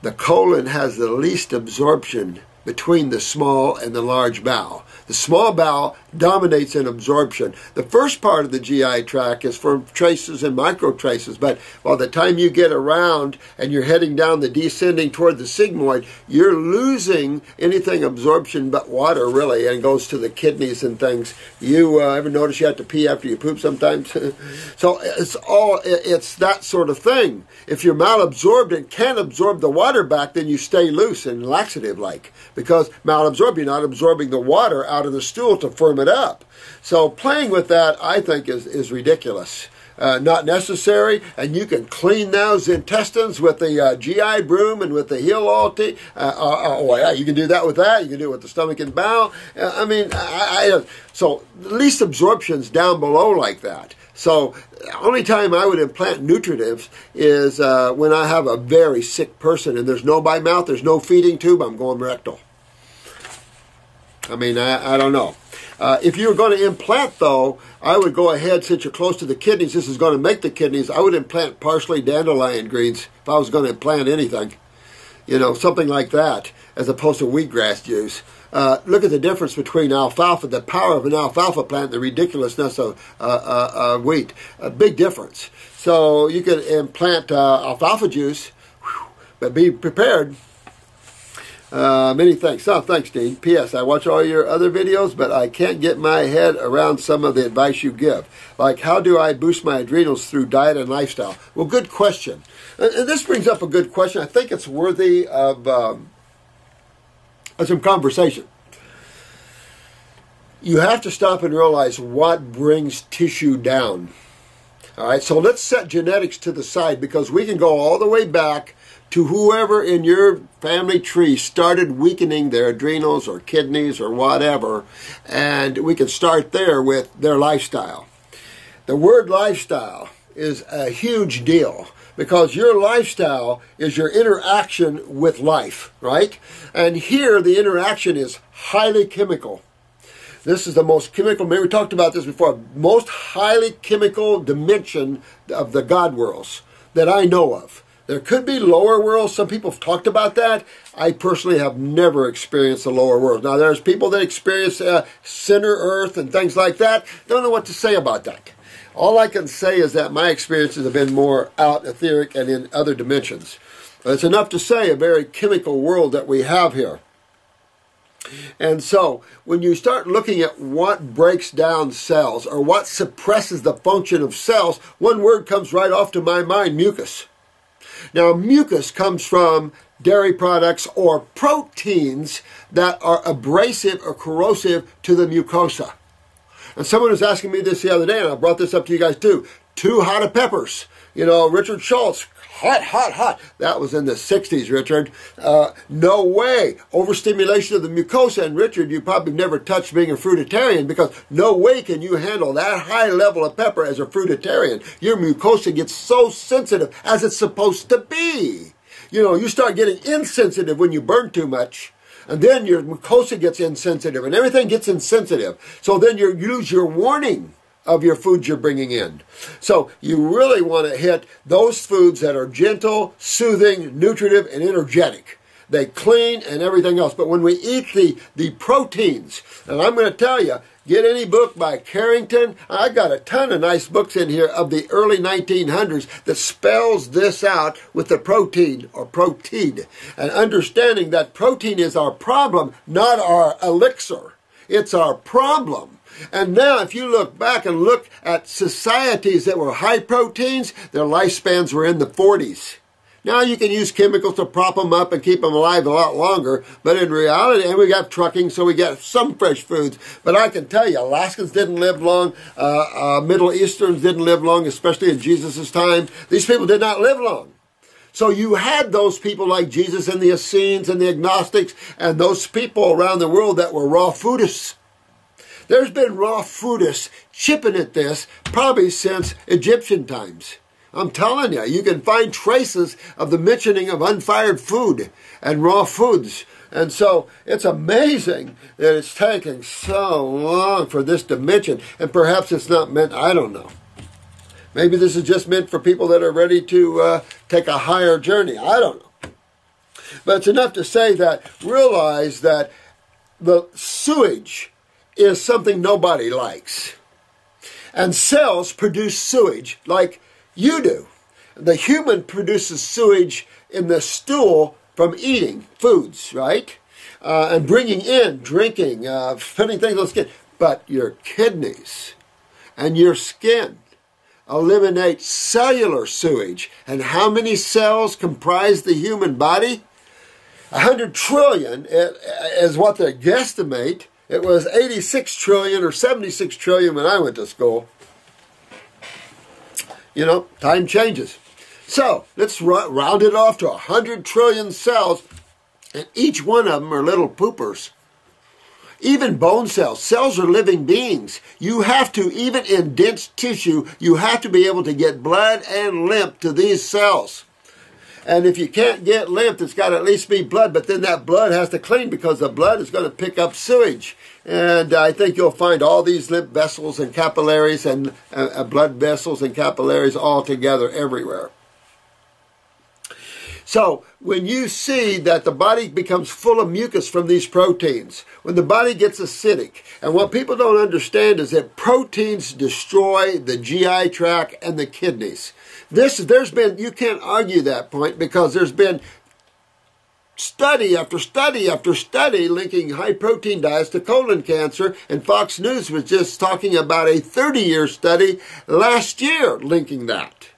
the colon has the least absorption between the small and the large bowel. The small bowel dominates in absorption. The first part of the GI tract is for traces and microtraces, but by the time you get around and you're heading down the descending toward the sigmoid, you're losing anything absorption but water, really, and goes to the kidneys and things. You ever notice you have to pee after you poop sometimes? So it's that sort of thing. If you're malabsorbed and can't absorb the water back, then you stay loose and laxative-like. Because malabsorbed, you're not absorbing the water out out of the stool to firm it up. So playing with that, I think, is ridiculous. Not necessary, and you can clean those intestines with the GI broom and with the heel oil tea. Yeah, you can do that with that. You can do it with the stomach and bowel. So least absorption's down below like that. So the only time I would implant nutritives is when I have a very sick person and there's no by mouth, there's no feeding tube, I'm going rectal. I mean, I don't know. If you were going to implant, though, I would go ahead, since you're close to the kidneys, this is going to make the kidneys, I would implant parsley dandelion greens if I was going to implant anything. You know, something like that, as opposed to wheatgrass juice. Look at the difference between alfalfa, the power of an alfalfa plant, and the ridiculousness of wheat. A big difference. So you could implant alfalfa juice, but be prepared. Many thanks. Oh, thanks, Dean. P.S. I watch all your other videos, but I can't get my head around some of the advice you give. Like, how do I boost my adrenals through diet and lifestyle? Well, good question. And this brings up a good question. I think it's worthy of some conversation. You have to stop and realize what brings tissue down. All right, so let's set genetics to the side, because we can go all the way back to whoever in your family tree started weakening their adrenals or kidneys or whatever, and we can start there with their lifestyle. The word lifestyle is a huge deal, because your lifestyle is your interaction with life, right? And here the interaction is highly chemical. This is the most chemical, maybe we talked about this before, most highly chemical dimension of the God worlds that I know of. There could be lower worlds. Some people have talked about that. I personally have never experienced the lower world. Now, there's people that experience center earth and things like that. Don't know what to say about that. All I can say is that my experiences have been more out etheric and in other dimensions. It's enough to say a very chemical world that we have here. And so, when you start looking at what breaks down cells or what suppresses the function of cells, one word comes right off to my mind: mucus. Now, mucus comes from dairy products or proteins that are abrasive or corrosive to the mucosa. And someone was asking me this the other day, and I brought this up to you guys too. 2 hot of peppers. You know, Richard Schultz, hot, hot, hot. That was in the 60s, Richard. No way. Overstimulation of the mucosa. And Richard, you probably never touched being a fruitarian, because no way can you handle that high level of pepper as a fruitarian. Your mucosa gets so sensitive, as it's supposed to be. You know, you start getting insensitive when you burn too much. And then your mucosa gets insensitive, and everything gets insensitive. So then you lose your warning of your foods you're bringing in. So you really want to hit those foods that are gentle, soothing, nutritive, and energetic. They clean and everything else. But when we eat the proteins, and I'm going to tell you, get any book by Carrington. I got a ton of nice books in here of the early 1900s that spells this out with the protein or protein. And understanding that protein is our problem, not our elixir. It's our problem. And now if you look back and look at societies that were high proteins, their lifespans were in the 40s. Now you can use chemicals to prop them up and keep them alive a lot longer, but in reality, and we got trucking, so we got some fresh foods. But I can tell you, Alaskans didn't live long, Middle Easterns didn't live long, especially in Jesus' time. These people did not live long. So you had those people like Jesus and the Essenes and the agnostics and those people around the world that were raw foodists. There's been raw foodists chipping at this probably since Egyptian times. I'm telling you, you can find traces of the mentioning of unfired food and raw foods. And so it's amazing that it's taking so long for this to mention. And perhaps it's not meant, I don't know. Maybe this is just meant for people that are ready to take a higher journey. I don't know. But it's enough to say that realize that the sewage is something nobody likes. And cells produce sewage like you do. The human produces sewage in the stool from eating foods, right? And bringing in, drinking, putting things on the skin. But your kidneys and your skin eliminate cellular sewage. And how many cells comprise the human body? 100 trillion is what they guesstimate. It was 86 trillion or 76 trillion when I went to school. You know, time changes. So let's round it off to 100 trillion cells, and each one of them are little poopers. Even bone cells. Cells are living beings. You have to, even in dense tissue, you have to be able to get blood and lymph to these cells. And if you can't get lymph, it's got to at least be blood, but then that blood has to clean because the blood is going to pick up sewage. And I think you'll find all these lymph vessels and capillaries and blood vessels and capillaries all together everywhere. So when you see that the body becomes full of mucus from these proteins, when the body gets acidic, and what people don't understand is that proteins destroy the GI tract and the kidneys. You can't argue that point because there's been study after study after study linking high protein diets to colon cancer, and Fox News was just talking about a 30-year study last year linking that.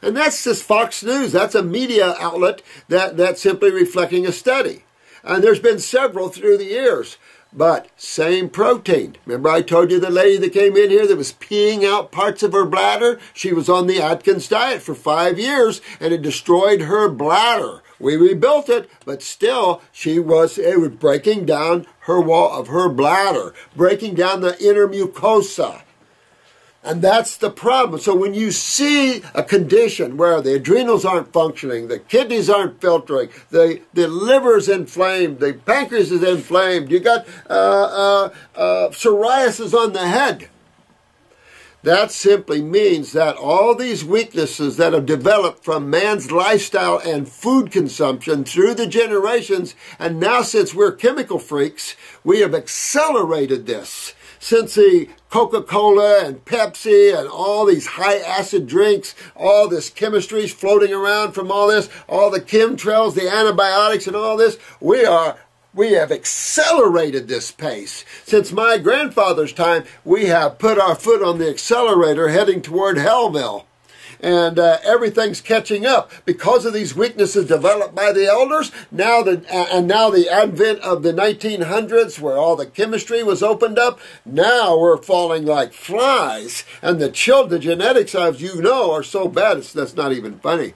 And that's just Fox News. That's a media outlet that's simply reflecting a study. And there's been several through the years. But same protein. Remember I told you the lady that came in here that was peeing out parts of her bladder? She was on the Atkins diet for 5 years and it destroyed her bladder. We rebuilt it, but still it was breaking down her wall of her bladder, breaking down the inner mucosa. And that's the problem. So when you see a condition where the adrenals aren't functioning, the kidneys aren't filtering, the liver's inflamed, the pancreas is inflamed, you got psoriasis on the head, that simply means that all these weaknesses that have developed from man's lifestyle and food consumption through the generations, and now since we're chemical freaks, we have accelerated this. Since the Coca-Cola and Pepsi and all these high-acid drinks, all this chemistry is floating around from all this, all the chemtrails, the antibiotics and all this, we have accelerated this pace. Since my grandfather's time, we have put our foot on the accelerator heading toward Hellville. And everything's catching up because of these weaknesses developed by the elders. Now the advent of the 1900s, where all the chemistry was opened up. Now we're falling like flies, and the genetics, as you know, are so bad that's not even funny.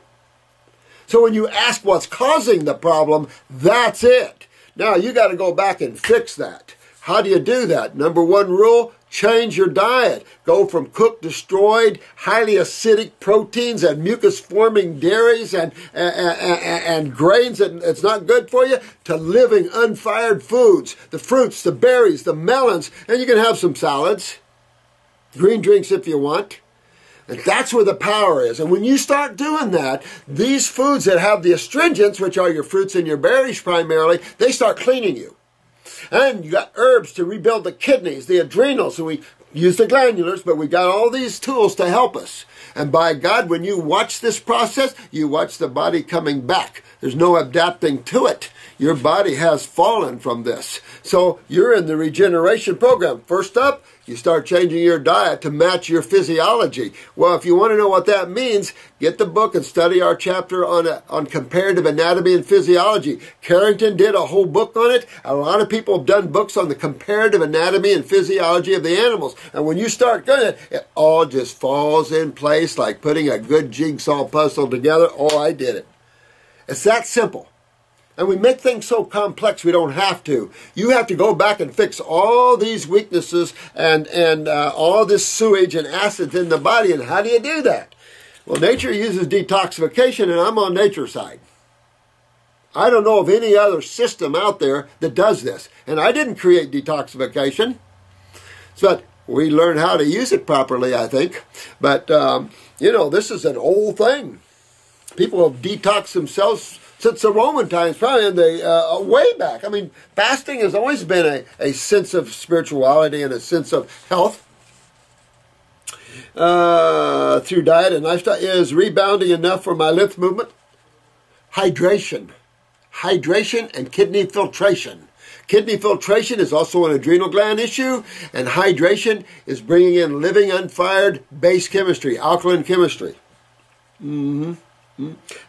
So when you ask what's causing the problem, that's it. Now you got to go back and fix that. How do you do that? Number one rule. Change your diet. Go from cooked, destroyed, highly acidic proteins and mucus-forming dairies and grains that it's not good for you to living, unfired foods. The fruits, the berries, the melons, and you can have some salads, green drinks if you want. And that's where the power is. And when you start doing that, these foods that have the astringents, which are your fruits and your berries primarily, they start cleaning you. And you got herbs to rebuild the kidneys, the adrenals, so we use the glandulars, but we got all these tools to help us. And by God, when you watch this process, you watch the body coming back. There's no adapting to it. Your body has fallen from this. So you're in the regeneration program. First up, you start changing your diet to match your physiology. Well, if you want to know what that means, get the book and study our chapter on comparative anatomy and physiology. Carrington did a whole book on it. A lot of people have done books on the comparative anatomy and physiology of the animals. And when you start doing it, it all just falls in place like putting a good jigsaw puzzle together. Oh, I did it. It's that simple. And we make things so complex we don't have to. You have to go back and fix all these weaknesses and all this sewage and acids in the body. And how do you do that? Well, nature uses detoxification, and I'm on nature's side. I don't know of any other system out there that does this. And I didn't create detoxification. But we learned how to use it properly, I think. But, this is an old thing. People have detoxed themselves since the Roman times, probably in the way back. I mean, fasting has always been a sense of spirituality and a sense of health through diet and lifestyle. Is rebounding enough for my lymph movement? Hydration and kidney filtration. Kidney filtration is also an adrenal gland issue, and hydration is bringing in living, unfired base chemistry, alkaline chemistry.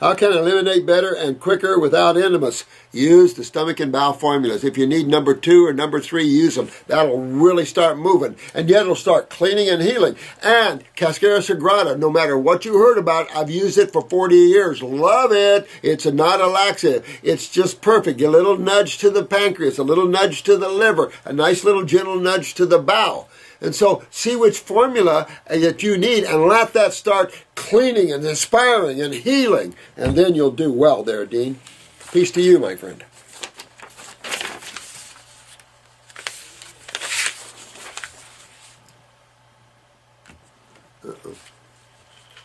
How can I eliminate better and quicker without enemas? Use the stomach and bowel formulas. If you need number 2 or number 3, use them. That'll really start moving. And yet it'll start cleaning and healing. And Cascara Sagrada, no matter what you heard about, I've used it for 40 years. Love it. It's not a laxative. It's just perfect. A little nudge to the pancreas, a little nudge to the liver, a nice little gentle nudge to the bowel. And so see which formula that you need and let that start cleaning and inspiring and healing. And then you'll do well there, Dean. Peace to you, my friend.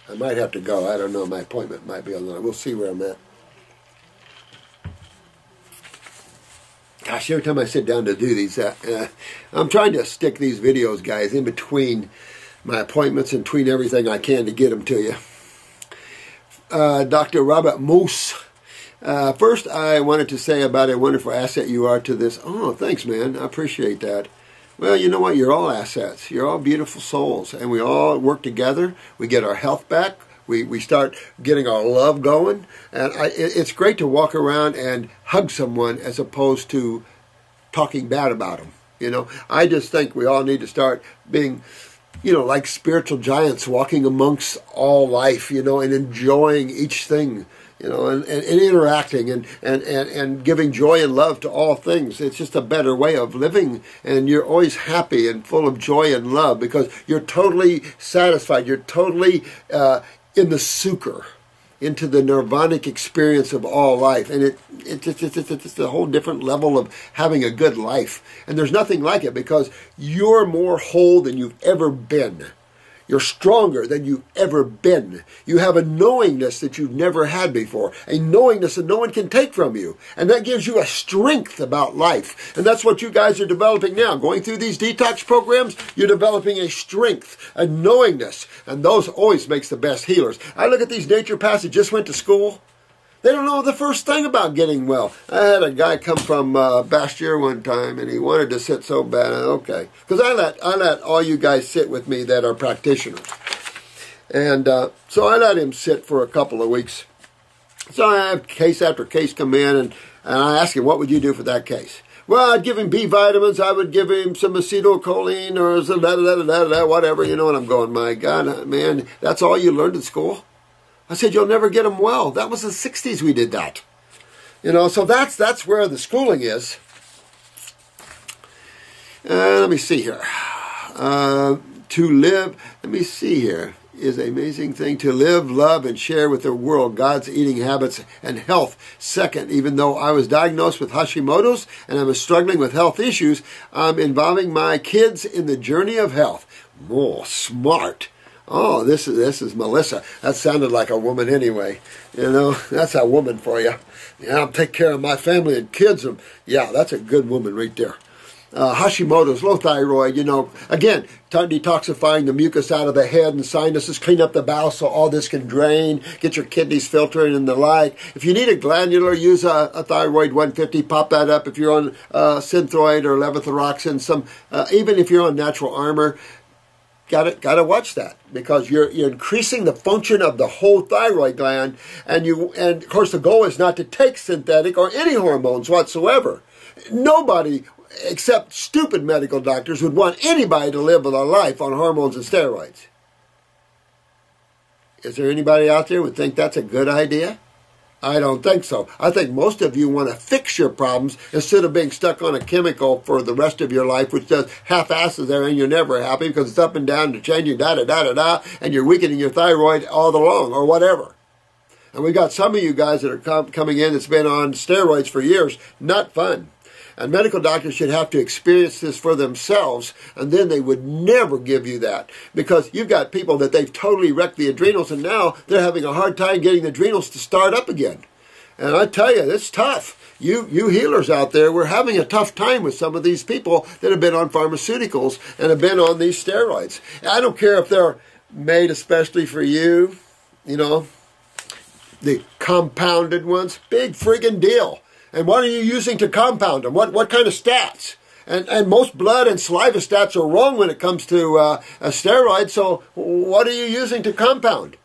I might have to go. I don't know. My appointment might be on the line. We'll see where I'm at. Gosh, every time I sit down to do these, I'm trying to stick these videos, guys, in between my appointments and between everything I can to get them to you. Dr. Robert Moose. First, I wanted to say about a wonderful asset you are to this. Oh, thanks, man. I appreciate that. Well, you know what? You're all assets. You're all beautiful souls. And we all work together. We get our health back. We start getting our love going. And it's great to walk around and hug someone as opposed to talking bad about them. You know, I just think we all need to start being, you know, like spiritual giants walking amongst all life, you know, and enjoying each thing, you know, and interacting and giving joy and love to all things. It's just a better way of living, and you're always happy and full of joy and love because you're totally satisfied. You're totally in the sukha, into the nirvanic experience of all life. And it's a whole different level of having a good life. And there's nothing like it because you're more whole than you've ever been. You're stronger than you've ever been. You have a knowingness that you've never had before. A knowingness that no one can take from you. And that gives you a strength about life. And that's what you guys are developing now. Going through these detox programs, you're developing a strength, a knowingness. And those always makes the best healers. I look at these naturopaths that just went to school. They don't know the first thing about getting well. I had a guy come from Bastyr one time, and he wanted to sit so bad. Okay, because I let all you guys sit with me that are practitioners, and so I let him sit for a couple of weeks. So I have case after case come in, and I ask him, "What would you do for that case?" Well, I'd give him B vitamins. I would give him some acetylcholine or whatever, you know. And I'm going, my God, man, that's all you learned in school? I said, you'll never get them well. That was the 60s we did that. You know, so that's where the schooling is. Let me see here. To live, let me see here, is an amazing thing. To live, love, and share with the world God's eating habits and health. Second, even though I was diagnosed with Hashimoto's and I was struggling with health issues, I'm involving my kids in the journey of health. More smart. Oh, this is Melissa. That sounded like a woman anyway. You know, that's a woman for you. Yeah, I'll take care of my family and kids. And yeah, that's a good woman right there. Hashimoto's, low thyroid, you know, again, detoxifying the mucus out of the head and sinuses, clean up the bowel so all this can drain, get your kidneys filtering and the like. If you need a glandular, use a thyroid 150, pop that up. If you're on Synthroid or levothyroxine, even if you're on natural armor, Got to watch that because you're increasing the function of the whole thyroid gland, and of course the goal is not to take synthetic or any hormones whatsoever. Nobody except stupid medical doctors would want anybody to live with a life on hormones and steroids. Is there anybody out there who would think that's a good idea? I don't think so. I think most of you want to fix your problems instead of being stuck on a chemical for the rest of your life, which does half-asses there, and you're never happy because it's up and down and changing, da-da-da-da-da, and you're weakening your thyroid all along or whatever. And we got some of you guys that are coming in that's been on steroids for years. Not fun. And medical doctors should have to experience this for themselves, and then they would never give you that. Because you've got people that they've totally wrecked the adrenals, and now they're having a hard time getting the adrenals to start up again. And I tell you, it's tough. You healers out there, we're having a tough time with some of these people that have been on pharmaceuticals and have been on these steroids. I don't care if they're made especially for you, you know, the compounded ones, big friggin' deal. And what are you using to compound them? What kind of stats? And most blood and saliva stats are wrong when it comes to steroids. So what are you using to compound?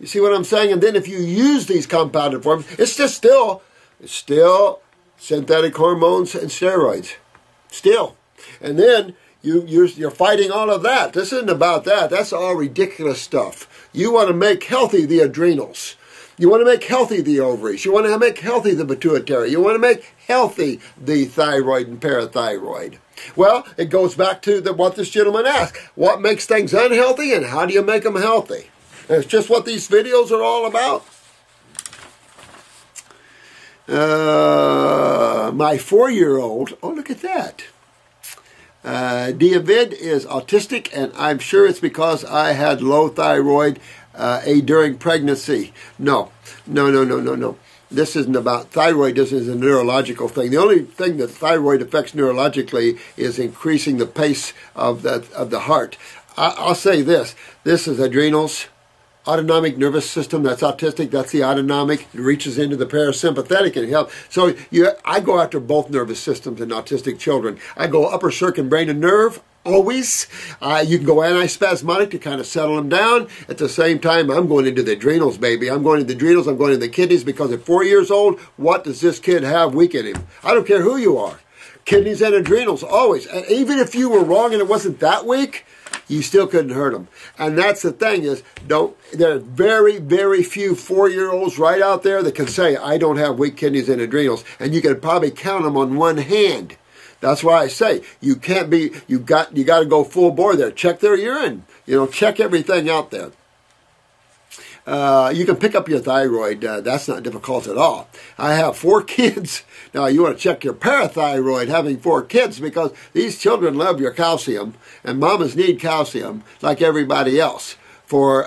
You see what I'm saying? And then if you use these compounded forms, it's still synthetic hormones and steroids. Still. And then you're fighting all of that. This isn't about that. That's all ridiculous stuff. You want to make healthy the adrenals. You want to make healthy the ovaries. You want to make healthy the pituitary. You want to make healthy the thyroid and parathyroid. Well, it goes back to what this gentleman asked. What makes things unhealthy and how do you make them healthy? It's just what these videos are all about. My 4-year-old, oh, look at that. David is autistic, and I'm sure it's because I had low thyroid during pregnancy. No. This isn't about thyroid. This is a neurological thing. The only thing that thyroid affects neurologically is increasing the pace of the heart. I'll say this. This is adrenals, autonomic nervous system. That's autistic. That's the autonomic. It reaches into the parasympathetic and helps. So I go after both nervous systems in autistic children. I go upper circuit brain and nerve. Always. You can go antispasmodic to kind of settle them down. At the same time, I'm going into the adrenals, baby. I'm going into the adrenals. I'm going into the kidneys because at 4 years old, what does this kid have weak in him? I don't care who you are. Kidneys and adrenals, always. And even if you were wrong and it wasn't that weak, you still couldn't hurt them. And that's the thing is, there are very, very few 4-year-olds right out there that can say, I don't have weak kidneys and adrenals. And you can probably count them on one hand. That's why I say you can't be. You got to go full bore there. Check their urine. Check everything out there. You can pick up your thyroid. That's not difficult at all. I have 4 kids. Now you want to check your parathyroid having 4 kids because these children love your calcium, and mamas need calcium like everybody else. For,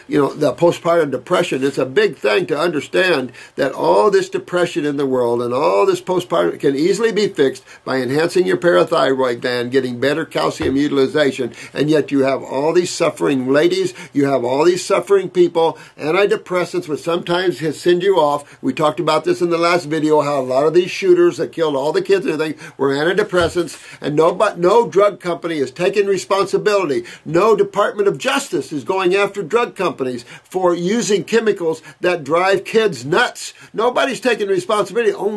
the postpartum depression, it's a big thing to understand that all this depression in the world and all this postpartum can easily be fixed by enhancing your parathyroid gland, getting better calcium utilization, and yet you have all these suffering ladies, you have all these suffering people, antidepressants, which sometimes send you off. We talked about this in the last video, how a lot of these shooters that killed all the kids and everything were antidepressants, and no drug company is taking responsibility. No Department of Justice is going after drug companies for using chemicals that drive kids nuts. Nobody's taking responsibility. Oh,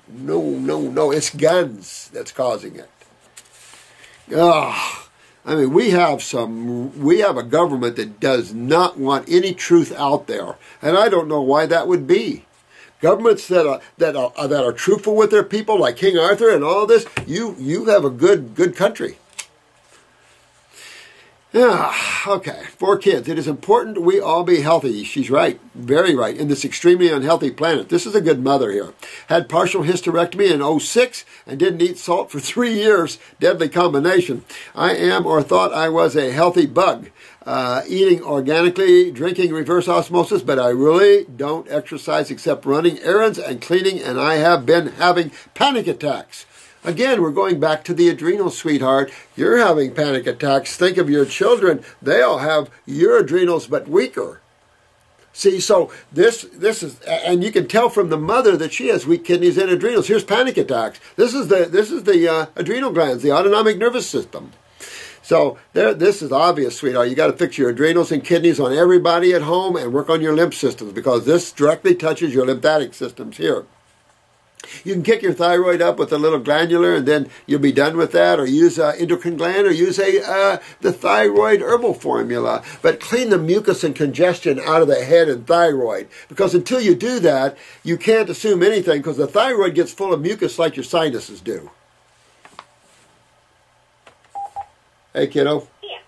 no. It's guns that's causing it. We have a government that does not want any truth out there. And I don't know why that would be. Governments that are truthful with their people, like King Arthur and all this, you have a good country. Okay, 4 kids. It is important we all be healthy. She's right, very right, in this extremely unhealthy planet. This is a good mother here. Had partial hysterectomy in 2006 and didn't eat salt for 3 years. Deadly combination. I am or thought I was a healthy bug. Eating organically, drinking reverse osmosis, but I really don't exercise except running errands and cleaning, and I have been having panic attacks. Again, we're going back to the adrenals, sweetheart. You're having panic attacks. Think of your children. They all have your adrenals, but weaker. See, so this is, and you can tell from the mother that she has weak kidneys and adrenals. Here's panic attacks. This is the adrenal glands, the autonomic nervous system. So this is obvious, sweetheart. You got to fix your adrenals and kidneys on everybody at home and work on your lymph systems because this directly touches your lymphatic systems here. You can kick your thyroid up with a little glandular and then you'll be done with that, or use endocrine gland, or use the thyroid herbal formula. But clean the mucus and congestion out of the head and thyroid, because until you do that, you can't assume anything, because the thyroid gets full of mucus like your sinuses do. Hey, kiddo. Yeah.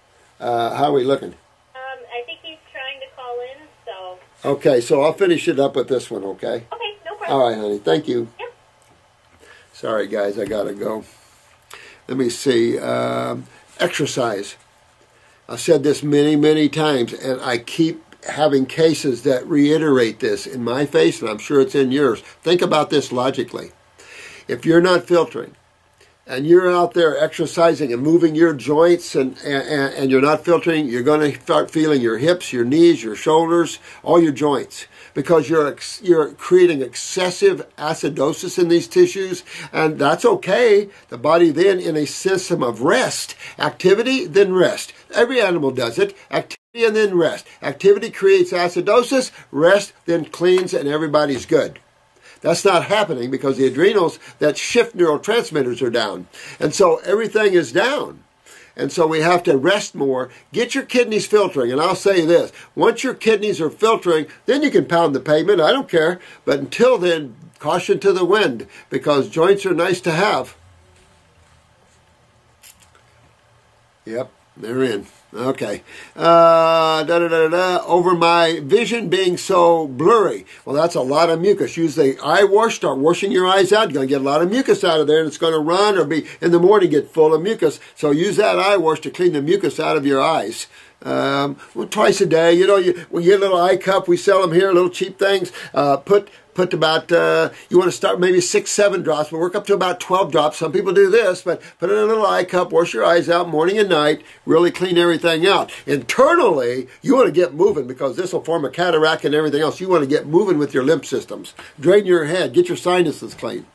How are we looking? I think he's trying to call in, so... Okay, so I'll finish it up with this one, okay? Okay, no problem. All right, honey. Thank you. Yep. Sorry, guys, I gotta go. Let me see. Exercise. I've said this many, many times, and I keep having cases that reiterate this in my face, and I'm sure it's in yours. Think about this logically. If you're not filtering, and you're out there exercising and moving your joints, and you're not filtering, you're going to start feeling your hips, your knees, your shoulders, all your joints, because you're creating excessive acidosis in these tissues, and that's okay. The body then, in a system of rest, activity, then rest. Every animal does it. and then rest. Activity creates acidosis, rest then cleans, and everybody's good. That's not happening because the adrenals that shift neurotransmitters are down. And so everything is down. And so we have to rest more. Get your kidneys filtering. And I'll say this, once your kidneys are filtering, then you can pound the pavement. I don't care. But until then, caution to the wind, because joints are nice to have. Yep, they're in. Okay. Over my vision being so blurry. Well, that's a lot of mucus. Use the eye wash. Start washing your eyes out. You're going to get a lot of mucus out of there, and it's going to run or be in the morning get full of mucus. So use that eye wash to clean the mucus out of your eyes. Twice a day. You know, we get a little eye cup. We sell them here, little cheap things. Put about, you want to start maybe 6, 7 drops, but work up to about 12 drops. Some people do this, but put it in a little eye cup, wash your eyes out morning and night, really clean everything out. Internally, you want to get moving because this will form a cataract and everything else. You want to get moving with your lymph systems. Drain your head, get your sinuses clean.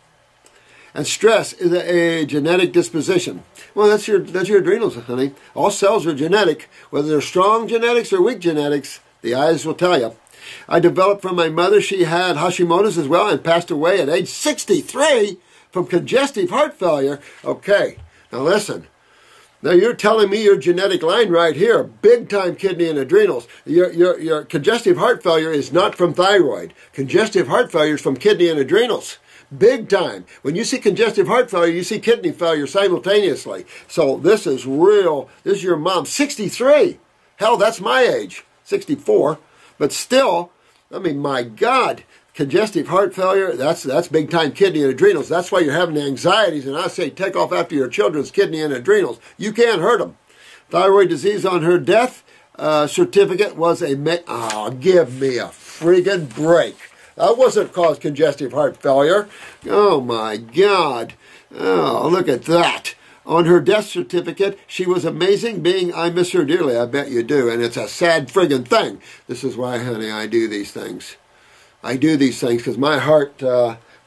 And stress is a genetic disposition. Well, that's your adrenals, honey. All cells are genetic. Whether they're strong genetics or weak genetics, the eyes will tell you. I developed from my mother. She had Hashimoto's as well and passed away at age 63 from congestive heart failure. Okay, now listen. Now you're telling me your genetic line right here, big time kidney and adrenals. Your congestive heart failure is not from thyroid. Congestive heart failure is from kidney and adrenals. Big time. When you see congestive heart failure, you see kidney failure simultaneously. So this is real. This is your mom, 63. Hell, that's my age, 64. But still, I mean, my God, congestive heart failure, that's big time kidney and adrenals. That's why you're having anxieties. And I say take off after your children's kidney and adrenals. You can't hurt them. Thyroid disease on her death certificate was give me a friggin' break. That wasn't caused congestive heart failure. Oh, my God. Oh, look at that. On her death certificate, she was amazing being, I miss her dearly. I bet you do. And it's a sad friggin' thing. This is why, honey, I do these things. I do these things because my heart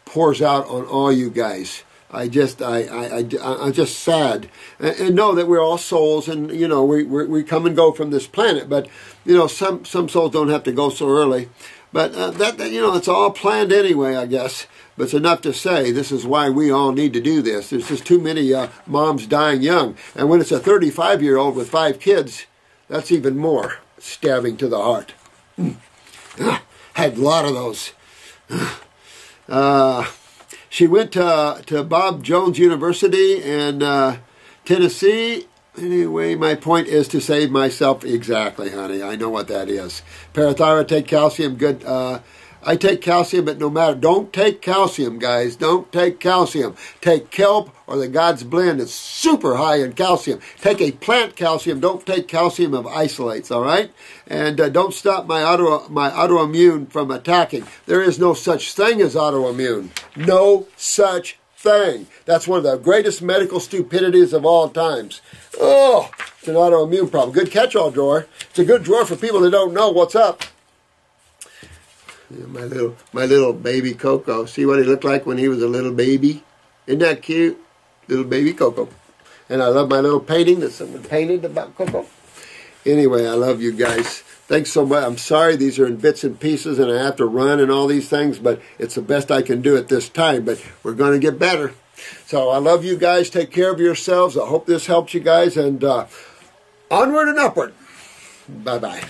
pours out on all you guys. I'm just sad. And know that we're all souls and, you know, we come and go from this planet. But, you know, some souls don't have to go so early. But, you know, it's all planned anyway, I guess. But it's enough to say this is why we all need to do this. There's just too many moms dying young. And when it's a 35-year-old with 5 kids, that's even more stabbing to the heart. Had a lot of those. She went to Bob Jones University in Tennessee. Anyway, my point is to save myself. Exactly, honey. I know what that is. Parathyroid, take calcium. Good. I take calcium, but no matter. Don't take calcium, guys. Don't take calcium. Take kelp or the God's blend. It's super high in calcium. Take a plant calcium. Don't take calcium of isolates, all right? And don't stop my autoimmune from attacking. There is no such thing as autoimmune. No such thing. That's one of the greatest medical stupidities of all times. Oh, it's an autoimmune problem. Good catch-all drawer. It's a good drawer for people that don't know what's up. Yeah, my little baby Coco. See what he looked like when he was a little baby? Isn't that cute? Little baby Coco. And I love my little painting that someone painted about Coco. Anyway, I love you guys. Thanks so much. I'm sorry these are in bits and pieces and I have to run and all these things, but it's the best I can do at this time. But we're going to get better. So I love you guys. Take care of yourselves. I hope this helps you guys. And onward and upward. Bye-bye.